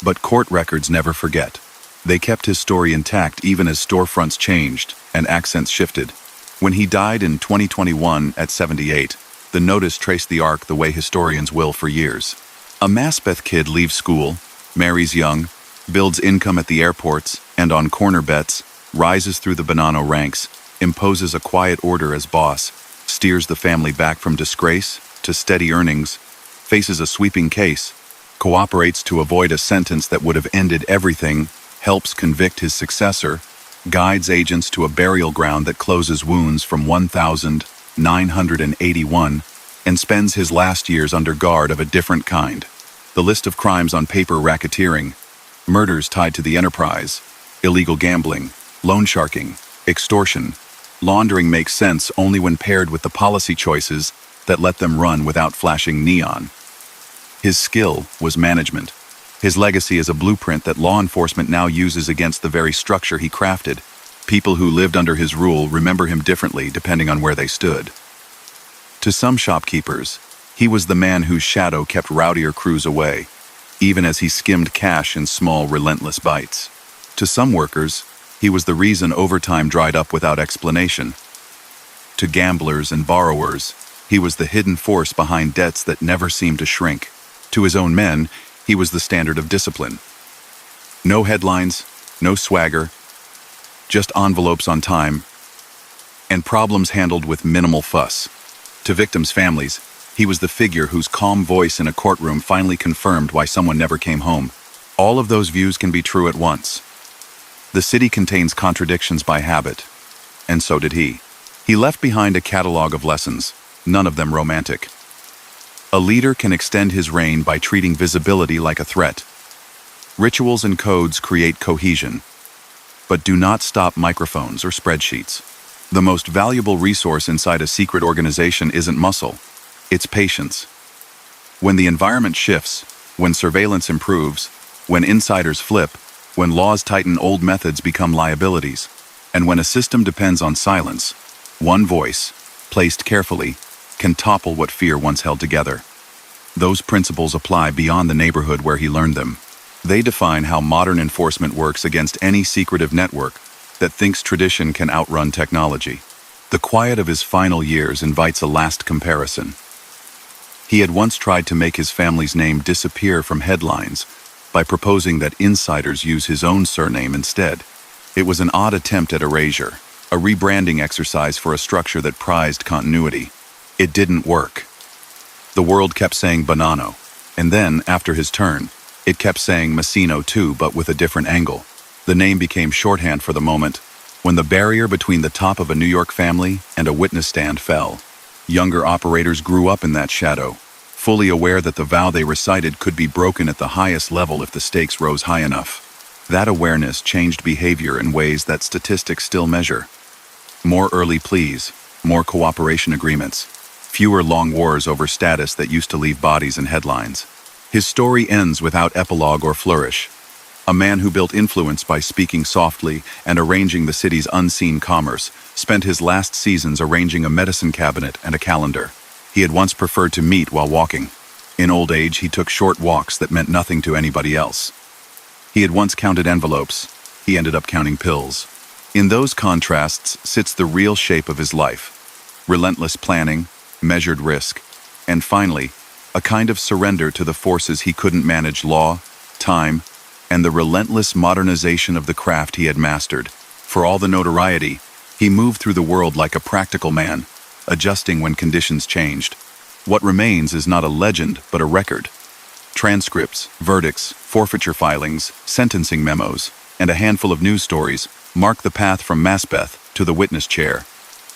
But court records never forget. They kept his story intact even as storefronts changed and accents shifted. When he died in 2021 at 78, the notice traced the arc the way historians will for years. A Maspeth kid leaves school, marries young, builds income at the airports and on corner bets, rises through the Bonanno ranks, imposes a quiet order as boss, steers the family back from disgrace to steady earnings, faces a sweeping case, cooperates to avoid a sentence that would have ended everything, helps convict his successor, guides agents to a burial ground that closes wounds from 1981, and spends his last years under guard of a different kind. The list of crimes on paper: racketeering, murders tied to the enterprise, illegal gambling, loan sharking, extortion, laundering makes sense only when paired with the policy choices that let them run without flashing neon. His skill was management. His legacy is a blueprint that law enforcement now uses against the very structure he crafted. People who lived under his rule remember him differently depending on where they stood. To some shopkeepers, he was the man whose shadow kept rowdier crews away, even as he skimmed cash in small, relentless bites. To some workers, he was the reason overtime dried up without explanation. To gamblers and borrowers, he was the hidden force behind debts that never seemed to shrink. To his own men, he was the standard of discipline. No headlines, no swagger, just envelopes on time, and problems handled with minimal fuss. To victims' families, he was the figure whose calm voice in a courtroom finally confirmed why someone never came home. All of those views can be true at once. The city contains contradictions by habit, and so did he. He left behind a catalog of lessons, none of them romantic. A leader can extend his reign by treating visibility like a threat. Rituals and codes create cohesion, but do not stop microphones or spreadsheets. The most valuable resource inside a secret organization isn't muscle, it's patience. When the environment shifts, when surveillance improves, when insiders flip, when laws tighten, old methods become liabilities, and when a system depends on silence, one voice, placed carefully, can topple what fear once held together. Those principles apply beyond the neighborhood where he learned them. They define how modern enforcement works against any secretive network that thinks tradition can outrun technology. The quiet of his final years invites a last comparison. He had once tried to make his family's name disappear from headlines by proposing that insiders use his own surname instead. It was an odd attempt at erasure, a rebranding exercise for a structure that prized continuity. It didn't work. The world kept saying Bonanno, and then, after his turn, it kept saying Massino too, but with a different angle. The name became shorthand for the moment, when the barrier between the top of a New York family and a witness stand fell. Younger operators grew up in that shadow, fully aware that the vow they recited could be broken at the highest level if the stakes rose high enough. That awareness changed behavior in ways that statistics still measure. More early pleas, more cooperation agreements, fewer long wars over status that used to leave bodies in headlines. His story ends without epilogue or flourish. A man who built influence by speaking softly and arranging the city's unseen commerce spent his last seasons arranging a medicine cabinet and a calendar. He had once preferred to meet while walking. In old age, he took short walks that meant nothing to anybody else. He had once counted envelopes. He ended up counting pills. In those contrasts sits the real shape of his life. Relentless planning, measured risk, and finally, a kind of surrender to the forces he couldn't manage: law, time, and the relentless modernization of the craft he had mastered. For all the notoriety, he moved through the world like a practical man, adjusting when conditions changed. What remains is not a legend, but a record. Transcripts, verdicts, forfeiture filings, sentencing memos, and a handful of news stories mark the path from Macbeth to the witness chair.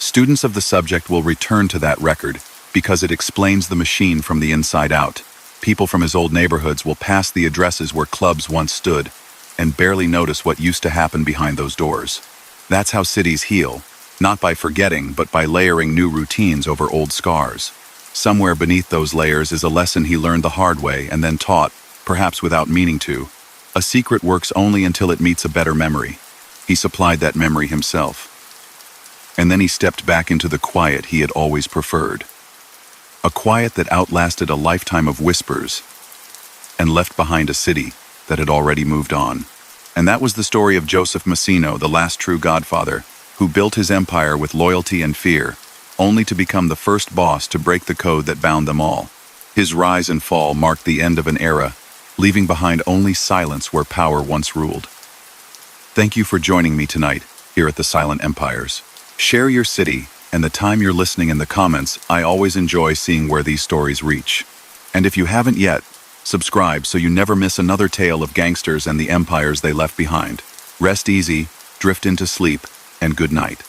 Students of the subject will return to that record because it explains the machine from the inside out. People from his old neighborhoods will pass the addresses where clubs once stood and barely notice what used to happen behind those doors. That's how cities heal, not by forgetting, but by layering new routines over old scars. Somewhere beneath those layers is a lesson he learned the hard way and then taught, perhaps without meaning to. A secret works only until it meets a better memory. He supplied that memory himself. And then he stepped back into the quiet he had always preferred. A quiet that outlasted a lifetime of whispers and left behind a city that had already moved on. And that was the story of Joseph Massino, the last true godfather, who built his empire with loyalty and fear, only to become the first boss to break the code that bound them all. His rise and fall marked the end of an era, leaving behind only silence where power once ruled. Thank you for joining me tonight here at the Silent Empires. Share your city and the time you're listening in the comments. I always enjoy seeing where these stories reach. And if you haven't yet, subscribe so you never miss another tale of gangsters and the empires they left behind. Rest easy, drift into sleep, and good night.